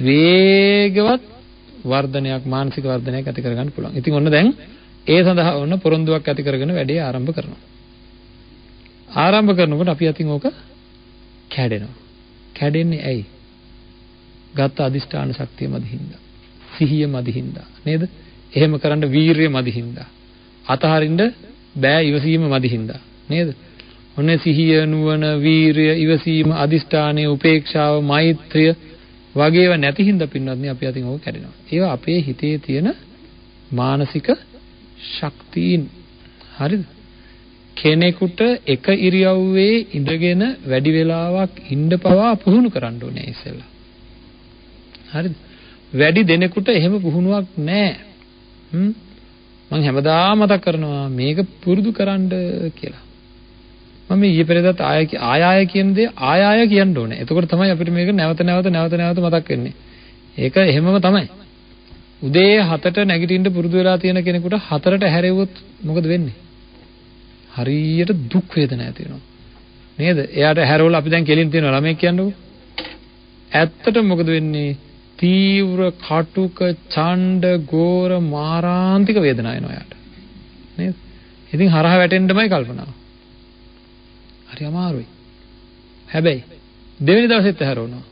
වේගවත් වර්ධනයක් මානසික වර්ධනයක් ඇති කරගන්න පුළුවන්. ඉතින් ඔන්න දැන් ඒ සඳහා ඔන්න පොරොන්දුවක් ඇති කරගෙන වැඩේ ආරම්භ කරනවා. ආරම්භ කරනකොට අපි අතින් ඕක කැඩෙනවා. කැඩෙන්නේ ඇයි? ගත අදිෂ්ඨාන ශක්තිය මදිහින්දා. සිහිය මදිහින්දා. නේද? එහෙම කරන්න වීරිය මදිහින්දා. අතහරින්න බෑ ඉවසීම මදිහින්දා. නේද? ඔන්නේ සිහිය, නුවණ, වීරිය, ඉවසීම, අදිෂ්ඨානය, උපේක්ෂාව, මෛත්‍රිය වගේව නැති හින්දා පින්නත් නේ අපි අතින් ඕක කැඩෙනවා. ඒවා අපේ හිතේ තියෙන මානසික ශක්තියින්. හරිද? කෙනෙකුට එක ඉරියව්වේ ඉඳගෙන වැඩි වෙලාවක් ඉන්න පවා පුහුණු කරන්න ඕනේ ඉස්සෙල්ලා. හරිද? වැඩි දෙනෙකුට එහෙම පුහුණුවක් නැහැ. මම හැමදාම මතක් කරනවා මේක පුරුදු කරන්න කියලා. මම ඊයේ පෙරේදත් ආය කියන දේ ආය කියන්න ඕනේ. එතකොට තමයි අපිට මේක නැවත මතක් වෙන්නේ. ඒක එහෙමම තමයි. උදේ 7ට නැගිටින්න පුරුදු වෙලා තියෙන කෙනෙකුට 4ට හැරෙව්වොත් මොකද වෙන්නේ? හරියට දුක් වේදනා ඇති වෙනවා. නේද? එයාට හැරවල අපි දැන් කෙලින් තියෙනවා ළමයි කියන්නකො. ඇත්තටම මොකද වෙන්නේ? තීව්‍ර කටුක ඡණ්ඩ ගෝර මාරාන්තික වේදනාවක් එනවා එයාට. නේද? ඉතින් හරහා වැටෙන්නමයි කල්පනාව. හරි අමාරුයි. හැබැයි දෙවෙනි දවසෙත් හැරවනවා.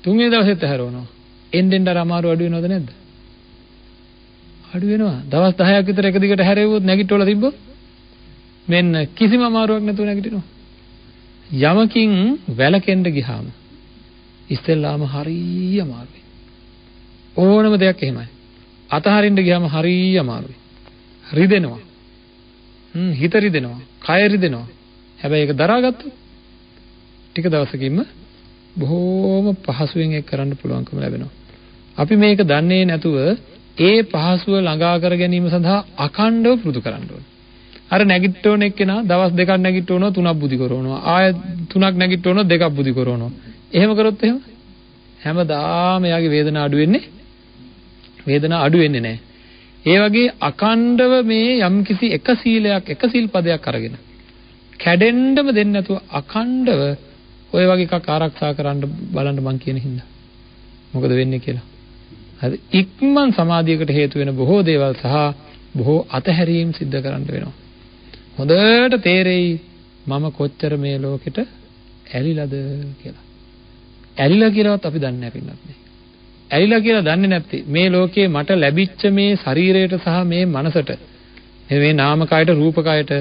තුන්වෙනි දවසෙත් හැරවනවා. එන්නෙන් අර අමාරු අඩු වෙනවද නැද්ද? අඩු වෙනවා. දවස් 10ක් විතර එක දිගට හැරෙව්වොත් නැගිටවල තිබ්බොත් මෙන්න කිසිම අමාරුවක් නැතුව නැගිටිනවා. යමකින් වැළකෙන්න ගියාම ඉස්සෙල්ලාම හරිය අමාරුයි. ඕනම දෙයක් එහෙමයි. අතහරින්න ගියාම හරිය අමාරුයි. රිදෙනවා. හිත රිදෙනවා. කය රිදෙනවා. හැබැයි ඒක දරාගත්තොත් ටික දවසකින්ම බොහෝම පහසුවෙන් ඒක කරන්න පුළුවන්කම ලැබෙනවා. අපි මේක දන්නේ නැතුව ඒ පහසුව ළඟා කර ගැනීම සඳහා අඛණ්ඩව පුරුදු කරන්න ඕනේ. අර නැගිට්ටෝන එක්කෙනා දවස් දෙකක් නැගිට්ටෝනවා තුනක් බුදි කරනවා. ආය තුනක් නැගිට්ටෝනවා දෙකක් බුදි කරනවා. එහෙම කරොත් එහෙම හැමදාම එයාගේ වේදනාව අඩු වෙන්නේ නැහැ. ඒ වගේ අඛණ්ඩව මේ යම්කිසි එක සීලයක් එක සිල්පදයක් අරගෙන කැඩෙන්නම දෙන්නේ නැතුව අඛණ්ඩව ඔය වගේ එකක් ආරක්ෂා කරන්න බලන්න මං කියන හින්දා. මොකද වෙන්නේ කියලා. හරි ඉක්මන් සමාධියකට හේතු වෙන බොහෝ දේවල් සහ බොහෝ අතහැරීම් සිද්ධ කරන්න වෙනවා. හොඳට තේරෙයි මම කොච්චර මේ ලෝකෙට ඇලිලාද කියලා. ඇලිලා කියලාවත් අපි දන්නේ නැහැ පින්නත් නේ. ඇලිලා කියලා දන්නේ නැත්තේ මේ ලෝකේ මට ලැබිච්ච මේ ශරීරයට සහ මේ මනසට මේ නාමකයට රූපකයට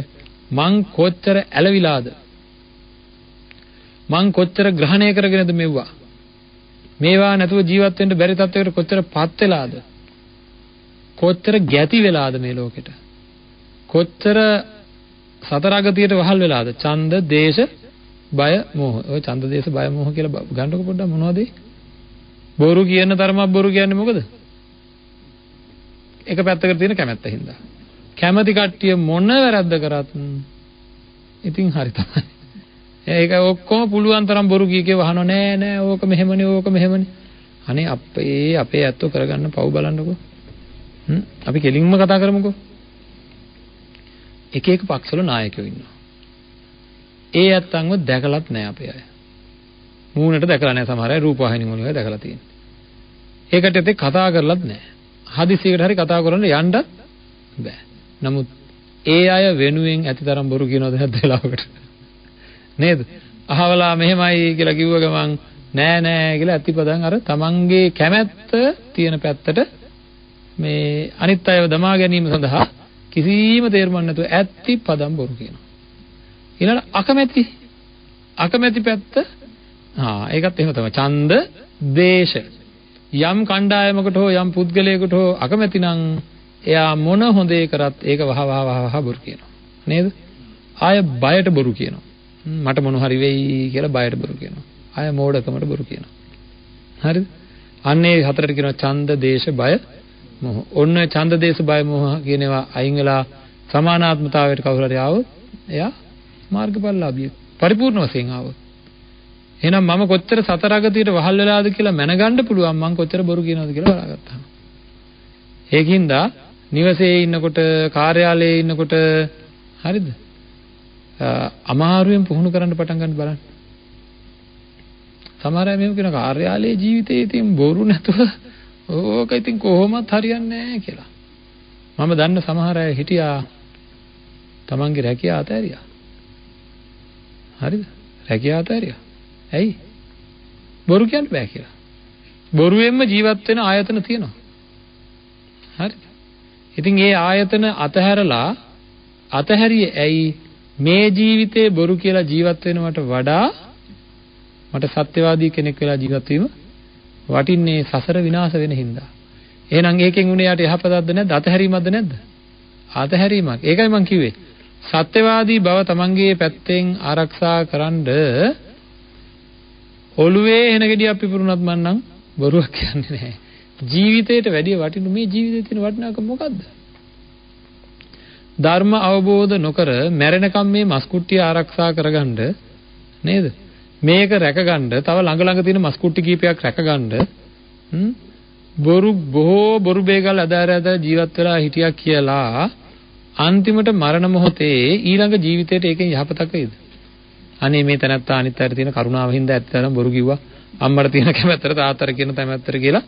මං කොච්චර ඇලවිලාද මං කොච්චර ග්‍රහණය කරගෙනද මෙව්වා මේවා නැතුව ජීවත් වෙන්න බැරි තත්යකට කොච්චර පත් වෙලාද කොච්චර ගැති වෙලාද මේ ලෝකෙට කොච්චර සතරගතියට වහල් වෙලාද ඡන්ද දේශ බය මෝහ ඔය ඡන්ද දේශ බය මෝහ කියලා ගන්නකො පොඩ්ඩක් මොනවද බොරු කියන තරමක් බොරු කියන්නේ මොකද එක පැත්තකට තියෙන කැමැත්ත හින්දා කැමැති කට්ටිය මොන වැරද්ද කරත් ඉතින් හරි තමයි ඒක ඔක්කොම පුළුවන් තරම් බොරු කීකේ වහනවා නෑ ඕක මෙහෙමනේ අනේ අපේ ඇත්තෝ කරගන්න පව් බලන්නකෝ අපි කෙලින්ම කතා කරමුකෝ එක එක පක්ෂවල නායකයෝ ඉන්නවා ඒ ඇත්තන්ව දැකලත් නෑ අපේ අය මූණට දැකලා නෑ සමහර අය රූපවාහිනී වලින් දැකලා තියෙනවා ඒකට එතේ කතා කරලත් නෑ හදිසියකට හරි කතා කරන්න යන්නත් බෑ නමුත් ඒ අය වෙනුවෙන් ඇතිතරම් බොරු කියනවද නැද්ද වෙලාවකට නේද අහවලා මෙහෙමයි කියලා කිව්ව ගමන් නෑ කියලා අතිපදන් අර තමන්ගේ කැමැත්ත තියෙන පැත්තට මේ අනිත් අයව දමා ගැනීම සඳහා කිසිම තේරුමක් නැතුව ඇතිපදම් බොරු කියනවා ඊළඟ අකමැති පැත්ත ඒකත් එහෙම තමයි ඡන්ද දේශ යම් කණ්ඩායමකට හෝ යම් පුද්ගලයෙකුට හෝ අකමැති නම් එයා මොන හොඳේ කරත් ඒක වහ බොරු කියනවා නේද ආය බයට බොරු කියනවා මට මොන හරි වෙයි කියලා බයට බොරු කියනවා ආය මෝඩකමට බොරු කියනවා හරිද අන්නේ හතරට කියනවා ඡන්ද දේශ බය මොහ ඔන්න ඡන්ද දේශ බය මොහ කියන ඒවා අයින් වෙලා සමානාත්මතාවයට කවුරු හරි ආවොත් එයා මාර්ගඵලලාභිය පරිපූර්ණ වශයෙන් ආවොත් එහෙනම් මම කොච්චර සතරගතියට වහල් වෙලාද කියලා මැනගන්න පුළුවන් මම කොච්චර බොරු කියනවද කියලා බලාගත්තා. ඒකින්ද නිවසේ ඉන්නකොට කාර්යාලයේ ඉන්නකොට හරිද? අමාරුවෙන් පුහුණු කරන්න පටන් ගන්න බලන්න. සමහර අය මේක කියන කාර්යාලයේ ජීවිතේ ඉතින් බොරු නැතුව ඕක ඉතින් කොහොමත් හරියන්නේ නැහැ කියලා. මම දන්න සමහර අය හිටියා තමන්ගේ රැකියාව අතහැරියා. හරිද? රැකියාව අතහැරියා. ඇයි? බොරු කියන්න බෑ කියලා. බොරුවෙන්ම ජීවත් වෙන ආයතන තියෙනවා. හරිද? ඉතින් ඒ ආයතන අතහැරියේ ඇයි? මේ ජීවිතේ බොරු කියලා ජීවත් වෙනවට වඩා මට සත්‍යවාදී කෙනෙක් වෙලා ජීවත් වීම වටින්නේ සසර විනාශ වෙන හින්දා. එහෙනම් ඒකෙන් උනේ යට යහපතක්ද නැද්ද? අතහැරීමක්ද නැද්ද? අතහැරීමක්. ඒකයි මම කිව්වේ. සත්‍යවාදී බව තමන්ගේ පැත්තෙන් ආරක්ෂා කරන්ඩ ඔළුවේ එන ගෙඩියක් පිපුරුණත් මන්නම් බොරුවක් කියන්නේ නැහැ. ජීවිතේට වැඩිය වටිනු මේ ජීවිතේ තියෙන වටිනාකම මොකද්ද? ධර්ම අවබෝධ නොකර මැරෙනකම් මේ මස්කුට්ටිය ආරක්ෂා කරගන්න නේද? මේක රැකගන්න තව ළඟ තියෙන මස්කුට්ටි කීපයක් රැකගන්න බොහෝ බොරු බේගල් අදාර ජීවත් වෙලා හිටියා කියලා අන්තිමට මරණ මොහොතේ ඊළඟ ජීවිතේට ඒකෙන් යහපතක් වෙයිද? අනේ මේ තැනත්තා අනිත් අයට තියෙන කරුණාව හින්දා ඇත්තටම බොරු කිව්වා. අම්මට තියෙන කැමැත්තට තාත්තට කියන කැමැත්තට කියලා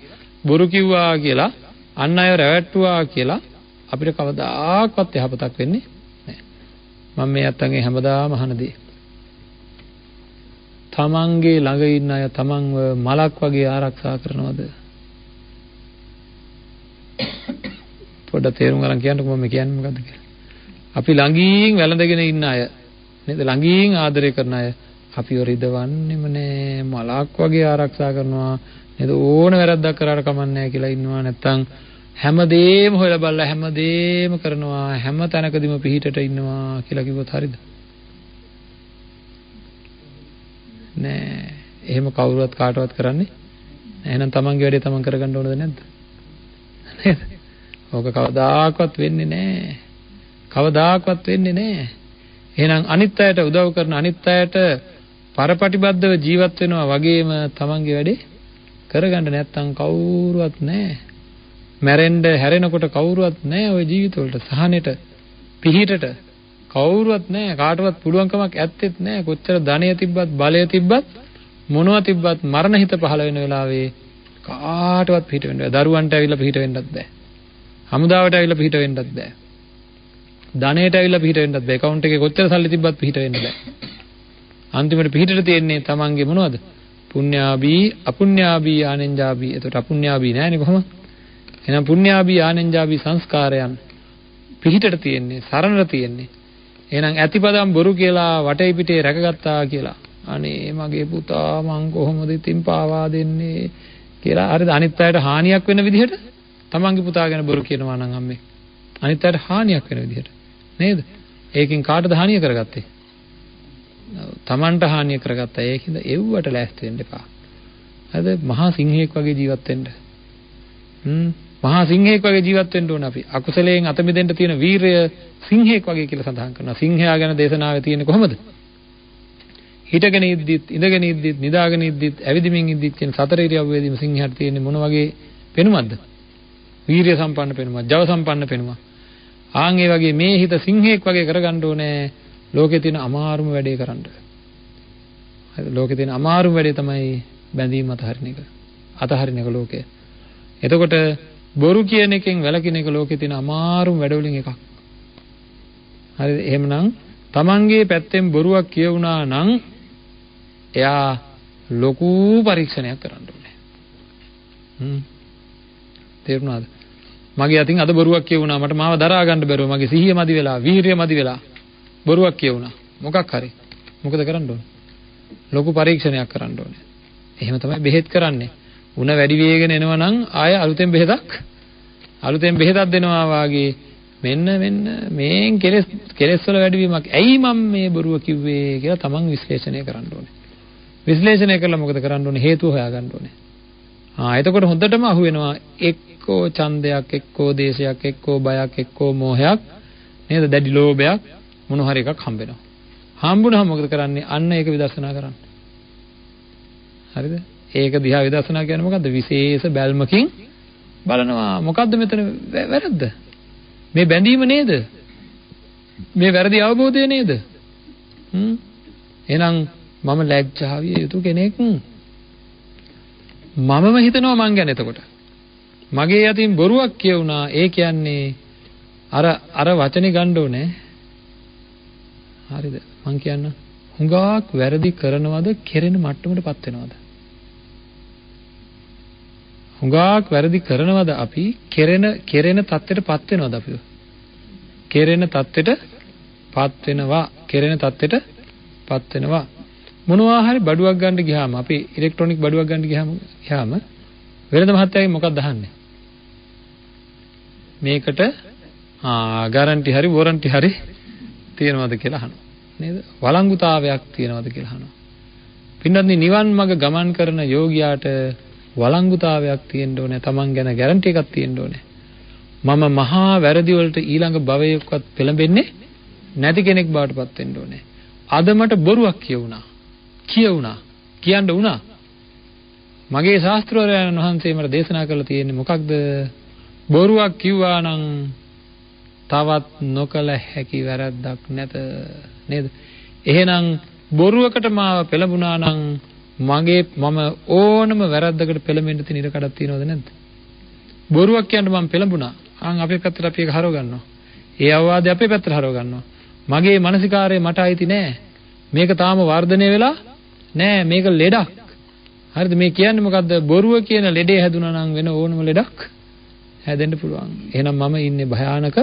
බොරු කිව්වා කියලා අන් අය රැවට්ටුවා කියලා අපිට කවදාකවත් යහපතක් වෙන්නේ නැහැ. මම මේ අත්තන්ගේ හැමදාම අහනදී තමන්ගේ ළඟ ඉන්න අය තමන්ව මලක් වගේ ආරක්ෂා කරනවද? පොඩ්ඩක් තේරුම් ගන්න කියන්නකෝ මම කියන්නේ මොකද්ද කියලා. අපි ළඟින් වැළඳගෙන ඉන්න අය නේද? ළඟින් ආදරය කරන අය අපිව රිදවන්නෙම නෑ, මලක් වගේ ආරක්ෂා කරනවා නේද? ඕන වැරද්දක් කරාට කමක් නෑ කියලා ඉන්නවා. නැත්තම් හැමදේම හොයලා බලලා හැමදේම කරනවා, හැම තැනකදීම පිහිටට ඉන්නවා කියලා කිව්වොත් හරිද? නෑ. එහෙම කවුරුවත් කාටවත් කරන්නේ නෑ. එහෙනම් තමන්ගේ වැඩේ තමන් කරගන්න ඕනද නැද්ද? නේද? ඕක කවදාකවත් වෙන්නේ නෑ. කවදාකවත් වෙන්නේ නෑ. එහෙනම් අනිත් අයට උදව් කරන අනිත් අයට පරපටිබද්ධව ජීවත් වෙනවා වගේම තමන්ගේ වැඩේ කරගන්න නැත්නම් කවුරුවත් නෑ. මැරෙන්න හැරෙනකොට කවුරුවත් නෑ ওই ජීවිතවලට සහනෙට පිහිටට කවුරුවත් නෑ. කාටවත් පුළුවන්කමක් ඇත්තෙත් නෑ. කොච්චර ධනය තිබ්බත් බලය තිබ්බත් මොනවා තිබ්බත් මරණ හිත පහළ වෙන වෙලාවේ කාටවත් පිහිට වෙන්න බෑ. දරුවන්ට ඇවිල්ලා පිහිට වෙන්නත් බෑ. හමුදාවට ඇවිල්ලා පිහිට වෙන්නත් බෑ. ධනයට ඇවිල්ලා පිහිට වෙන්නත් බෑ. account එකේ කොච්චර සල්ලි තිබ්බත් පිහිට වෙන්න බෑ. අන්තිමට පිහිටට තියෙන්නේ තමන්ගේ මොනවද? පුඤ්ඤාභී අපුඤ්ඤාභී ආනෙන්ජාභී. එතකොට අපුඤ්ඤාභී නෑනේ කොහොමද? එහෙනම් පුඤ්ඤාභී ආනෙන්ජාභී සංස්කාරයන් පිහිටට තියෙන්නේ, සරණට තියෙන්නේ. එහෙනම් ඇතිපදම් බොරු කියලා වටේ පිටේ රැකගත්තා කියලා. අනේ මගේ පුතා මං කොහොමද ඉතින් පාවා දෙන්නේ කියලා. හරිද? අනිත් අයට හානියක් වෙන විදිහට තමන්ගේ පුතා ගැන බොරු කියනවා නම් අම්මේ. අනිත් අයට හානියක් වෙන විදිහට. නේද? ඒකෙන් කාටද හානිය කරගත්තේ? තමන්ට හානිය කරගත්තා. ඒකින්ද එව්වට ලෑස්ති වෙන්න එපා. හරිද? මහා සිංහෙක් වගේ ජීවත් වෙන්න. මහා සිංහෙක් වගේ ජීවත් වෙන්න ඕන අපි. අකුසලයෙන් අත මිදෙන්න තියෙන වීරය සිංහෙක් වගේ කියලා සඳහන් කරනවා. සිංහයා ගැන දේශනාවේ තියෙන්නේ කොහොමද? හිටගෙන ඉද්දිත්, ඉඳගෙන ඉද්දිත්, නිදාගෙන ඉද්දිත්, ඇවිදිමින් ඉද්දිත් කියන සතර ඉරියව්වේදීම සිංහයාට තියෙන්නේ මොන වගේ පෙනුමක්ද? වීරිය සම්පන්න පෙනුමක්, ජව සම්පන්න පෙනුමක්. ආන් ඒ වගේ මේ හිත සිංහෙක් වගේ කරගන්න ඕනේ. ලෝකේ තියෙන අමාරුම වැඩේ කරන්න. හරි ලෝකේ තියෙන අමාරුම වැඩේ තමයි බැඳීම් අතහරින එක. අතහරින එක ලෝකේ. එතකොට බොරු කියන එකෙන් වැළකින එක ලෝකේ තියෙන අමාරුම වැඩ වලින් එකක්. හරිද? එහෙමනම් තමන්ගේ පැත්තෙන් බොරුවක් කියවුණා නම් එයා ලොකු පරීක්ෂණයක් කරන්න ඕනේ. තේරුණාද? මගේ අතින් අද බොරුවක් කියවුණා, මට මාව දරා ගන්න බැරුව, මගේ සිහිය මදි වෙලා, වීරිය මදි වෙලා බොරුවක් කියවුණා. මොකක් හරි. මොකද කරන්න ඕනේ? ලොකු පරීක්ෂණයක් කරන්න ඕනේ. එහෙම තමයි බෙහෙත් කරන්නේ. උණ වැඩි වේගෙන එනවා නම් ආය අලුතෙන් බෙහෙතක් දෙනවා වාගේ මෙන්න මේන් කෙලෙස් වල වැඩිවීමක්. ඇයි මම මේ බොරුව කිව්වේ කියලා තමන් විශ්ලේෂණය කරන්න ඕනේ. විශ්ලේෂණය කළා මොකද කරන්න ඕනේ? හේතුව හොයාගන්න ඕනේ. එතකොට හොඳටම අහු වෙනවා එක්කෝ ඡන්දයක්, එක්කෝ දේශයක්, එක්කෝ බයක්, එක්කෝ මෝහයක් නේද? දැඩි ලෝභයක් මොන හරි එකක් හම්බ වෙනවා. හම්බුනහම මොකද කරන්නේ? අන්න ඒක විදර්ශනා කරන්න. හරිද? ඒක දිහා විදර්ශනා කියන්නේ මොකද්ද? විශේෂ බැල්මකින් බලනවා. මොකද්ද මෙතන වැරද්ද? මේ බැඳීම නේද? මේ වැරදි අවබෝධය නේද? එහෙනම් මම ලැජ්ජාවිය යුතු කෙනෙක්. මමම හිතනවා මං ගැන. එතකොට මගේ යතින් බොරුවක් කියුණා. ඒ කියන්නේ අර වචනේ ගන්න ඕනේ. හරිද? මං කියන්න හුඟක් වැරදි කරනවද කෙරෙන මට්ටමටපත් වෙනවද? හුඟක් වැරදි කරනවද අපි කෙරෙන තත්ත්වයටපත් වෙනවද අපි? කෙරෙන තත්ත්වයටපත් වෙනවා. මොනවා හරි බඩුවක් ගන්න ගියාම අපි ඉලෙක්ට්‍රොනික බඩුවක් ගන්න ගියාම වෙළඳ මහත්තයාගෙන් මොකක්ද අහන්නේ? මේකට ගාරන්ටි හරි වොරන්ටි හරි තියෙනවද කියලා අහනවා. නේද? වළංගුතාවයක් තියෙනවද කියලා අහනවා. පින්නත් නිවන් මඟ ගමන් කරන යෝගියාට වළංගුතාවයක් තියෙන්න ඕනේ. Taman ගැන ගැරන්ටි එකක් තියෙන්න ඕනේ. මම මහා වැරදි වලට ඊළඟ භවයකවත් පෙළඹෙන්නේ නැති කෙනෙක් බවට පත් වෙන්න ඕනේ. අද මට බොරුවක් කියන්න වුණා. මගේ ශාස්ත්‍රවරයන් වහන්සේ මට දේශනා කරලා තියෙන්නේ මොකක්ද? බොරුවක් කිව්වා නම් තවත් නොකල හැකි වැරද්දක් නැත නේද? එහෙනම් බොරුවකට මාව පෙළඹුණා නම් මම ඕනම වැරද්දකට පෙළඹෙන්න තියෙන ඉඩ කඩක් තියෙනවද නැද්ද? බොරුවක් කියන්න මම පෙළඹුණා. අපේ පැත්තට අපි ඒක හරව ගන්නවා. ඒ අවවාදය අපේ පැත්තට හරව ගන්නවා. මගේ මානසිකාරය මට අයිති නෑ. මේක තාම වර්ධනය වෙලා නෑ. මේක ලෙඩක්. හරිද? මේ කියන්නේ මොකද්ද? බොරුව කියන ලෙඩේ හැදුනා නම් වෙන ඕනම ලෙඩක් හැදෙන්න පුළුවන්. එහෙනම් මම ඉන්නේ භයානක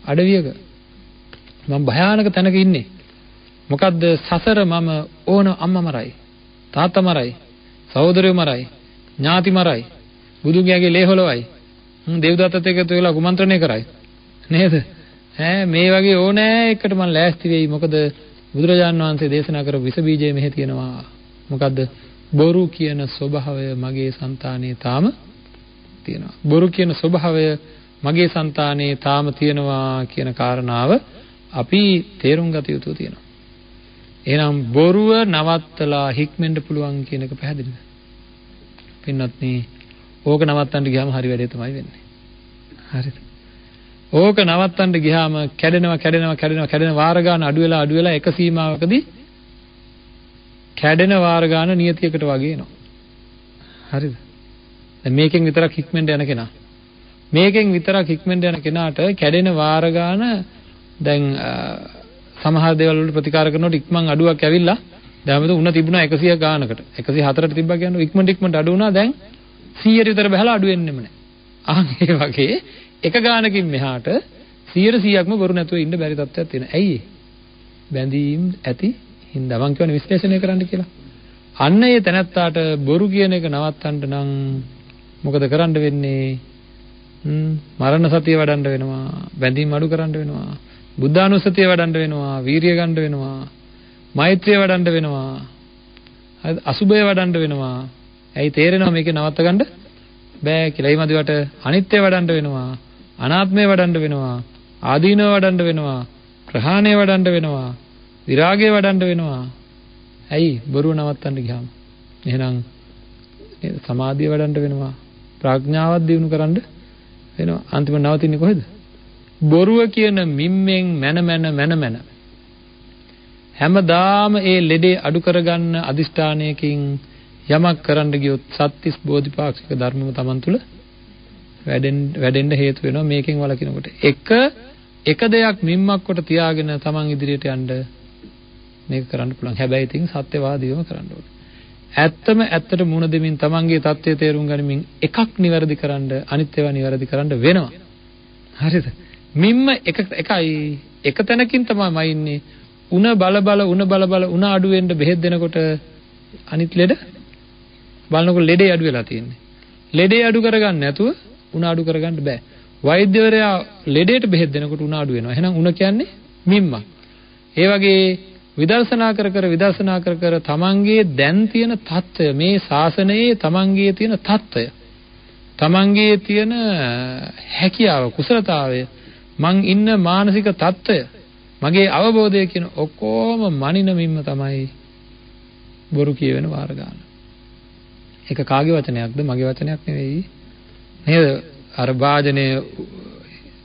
අඩවියක. මම භයානක තැනක ඉන්නේ. මොකද්ද? සසර මම ඕන අම්මා මරයි, තාත්තා මරයි, සහෝදරයෝ මරයි, ඥාති මරයි, බුදුගයාගේ ලේ හොලවයි, දේවදත්තත් එක්ක වෙලා කුමන්ත්‍රණය කරයි. නේද? මේ වගේ ඕනෑ එකට මම ලෑස්ති වෙයි. මොකද බුදුරජාණන් වහන්සේ දේශනා කරපු විස බීජය මෙහි තියෙනවා. මොකද්ද? බොරු කියන ස්වභාවය මගේ సంతානේ තාම තියෙනවා. බොරු කියන ස්වභාවය මගේ సంతානේ තාම තියෙනවා කියන කාරණාව අපි තේරුම් ගත යුතු තියෙනවා. එහෙනම් බොරුව නවත්තලා හික්මෙන්න පුළුවන් කියන එක පැහැදිලිද? පින්වත්නි, ඕක නවත්තන්න ගියාම හරි වැඩේ තමයි වෙන්නේ. හරිද? ඕක නවත්තන්න ගියාම කැඩෙන වාර ගන්න අඩු වෙලා එක සීමාවකදී කැඩෙන වාර ගන්න නියතියකට වගේ එනවා. හරිද? දැන් මේකෙන් විතරක් හික්මෙන්ට යන කෙනාට කැඩෙන වාර ගන්න දැන් සමහර දේවල් වලට ප්‍රතිකාර කරනකොට ඉක්මන් අඩුවක් ඇවිල්ලා දැන් උණ තිබුණා 100 ගානකට 104ට තිබ්බා කියන්නේ ඉක්මනට අඩු වුණා. දැන් 100ට විතර බහලා අඩු වෙන්නෙම නැහැ. ඒ වගේ එක ගානකින් මෙහාට 100%ක්ම බොරු නැතුව ඉන්න බැරි තත්ත්වයක් තියෙනවා. ඇයි බැඳීම් ඇති හින්දා මං කියන්නේ විශ්ලේෂණය කරන්න කියලා. අන්න ඒ තැනත්තාට බොරු කියන එක නවත්තන්න නම් මොකද කරන්න වෙන්නේ? මරණ සතිය වඩන්න වෙනවා, බැඳීම් අඩු කරන්න වෙනවා, බුද්ධානුස්සතිය වඩන්න වෙනවා, වීරිය ගන්න වෙනවා, මෛත්‍රිය වඩන්න වෙනවා, හරිද? අසුබය වඩන්න වෙනවා. ඇයි තේරෙනවා මේකේ නවත්ත ගන්න බෑ කියලා. ඒ මදිවට අනිත්‍ය වඩන්න වෙනවා, අනාත්මය වඩන්න වෙනවා, ආදීනව වඩන්න වෙනවා, ප්‍රහාණය වඩන්න වෙනවා, විරාගය වඩන්න වෙනවා. ඇයි බොරුව නවත්තන්න ගියාම? එහෙනම් සමාධිය වඩන්න වෙනවා, ප්‍රඥාවත් දියුණු කරන්න වෙනවා. අන්තිම නවතින්නේ කොහෙද? බොරුව කියන මිම්මෙන් මැන හැමදාම ඒ ලෙඩේ අඩු කරගන්න අදිෂ්ඨානයකින් යමක් කරන්න ගියොත් සත්‍තිස් බෝධිපාක්ෂික ධර්මම Taman තුල වැඩෙන්න හේතු වෙනවා. මේකෙන් වළකිනකොට එක දෙයක් මිම්මක් කොට තියාගෙන Taman ඉදිරියට යන්න මේක කරන්න පුළුවන්. හැබැයි ඉතින් සත්‍යවාදීවම කරන්න ඕනේ. ඇත්තට මුණ දෙමින් Tamanගේ தත්ත්වය තේරුම් ගනිමින් එකක් නිවැරදි කරන්න, අනිත් ඒවා නිවැරදි කරන්න වෙනවා. හරිද? මිම්ම එකයි එක තැනකින් තමයි ඉන්නේ. උණ බල උණ අඩු වෙන්න බෙහෙත් දෙනකොට අනිත් ලෙඩ බලනකොට ලෙඩේ අඩු වෙලා තියෙන්නේ. ලෙඩේ අඩු කරගන්න නැතුව උණ අඩු කරගන්න බෑ. වෛද්‍යවරයා ලෙඩේට බෙහෙත් දෙනකොට උණ අඩු වෙනවා. එහෙනම් උණ කියන්නේ මිම්මක්. ඒ වගේ විදර්ශනා කර තමන්ගේ දැන් තියෙන தত্ত্বය, මේ ශාසනයේ තමන්ගේ තියෙන தত্ত্বය, තමන්ගේ තියෙන හැකියාව, කුසලතාවය, මං ඉන්න මානසික தত্ত্বය, මගේ අවබෝධය කියන ඔක්කොම මනින මිම්ම තමයි බොරු කියවෙන වාර ගන්න. ඒක කාගේ වචනයක්ද? මගේ වචනයක් නෙවෙයි. නේද? අර වාජනේ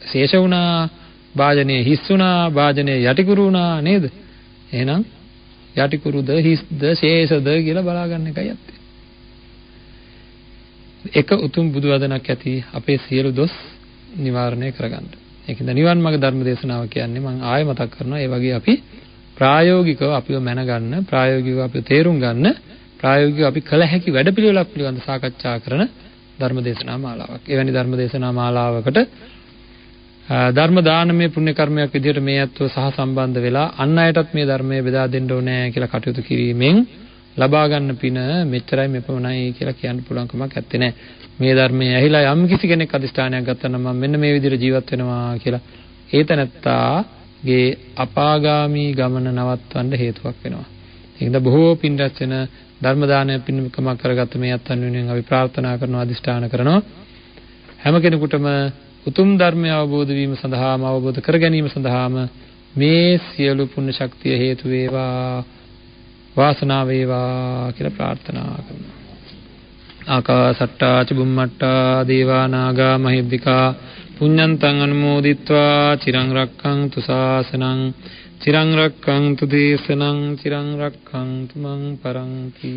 ශේෂ වුණා, වාජනේ හිස් වුණා, වාජනේ යටිකුරු වුණා නේද? එහෙනම් යටිකුරුද හිස්ද ශේෂද කියලා බලා ගන්න එකයි ඇත්තේ. එක උතුම් බුදු වදනක් ඇති අපේ සියලු දොස් නිවාරණය කරගන්න. ඒකෙන්ද නිවන් මාර්ග ධර්ම දේශනාව කියන්නේ මම ආයෙ මතක් කරනවා. ඒ වගේ අපි ප්‍රායෝගිකව අපිව මැනගන්න, ප්‍රායෝගිකව අපිව තේරුම් ගන්න, ප්‍රායෝගිකව අපි කළ හැකි වැඩපිළිවෙලක් පිළිබඳව සාකච්ඡා කරන ධර්ම දේශනා මාලාවක්. එවැනි ධර්ම දේශනා මාලාවකට ධර්ම දානමය පුණ්‍ය කර්මයක් විදිහට මේ අත්ව සහ සම්බන්ධ වෙලා අන් අයටත් මේ ධර්මය බෙදා දෙන්න ඕනේ කියලා කටයුතු කිරීමෙන් ලබා ගන්න පින මෙච්චරයි මෙපමණයි කියලා කියන්න පුළුවන් කමක් නැත්තේ නෑ. මේ ධර්මයේ ඇහිලා යම් කිසි කෙනෙක් අදිෂ්ඨානයක් ගත්තා නම් මම මෙන්න මේ විදිහට ජීවත් වෙනවා කියලා ඒතනත්තාගේ අපාගාමී ගමන නවත්වන්න හේතුවක් වෙනවා. ඒකද බොහෝ පින් රැස් වෙන ධර්ම දානය පින්කමක් කරගත්ත මේ අත්න් වෙනුවෙන් අපි ප්‍රාර්ථනා කරනවා, අදිෂ්ඨාන කරනවා. හැම කෙනෙකුටම උතුම් ධර්මය අවබෝධ වීම සඳහාම, අවබෝධ කර ගැනීම සඳහාම මේ සියලු පුණ්‍ය ශක්තිය හේතු වේවා, වාසනාව වේවා කියලා ප්‍රාර්ථනා කරනවා. ආකාසට්ටා චුම්මට්ටා දේවා නාග මහිද්దికා පුඤ්ඤන්තං අනුමෝදිත්වා චිරං රක්ඛන්තු ශාසනං චිරං රක්ඛන්තු දේශනං චිරං රක්ඛන්තු මං පරන්ති.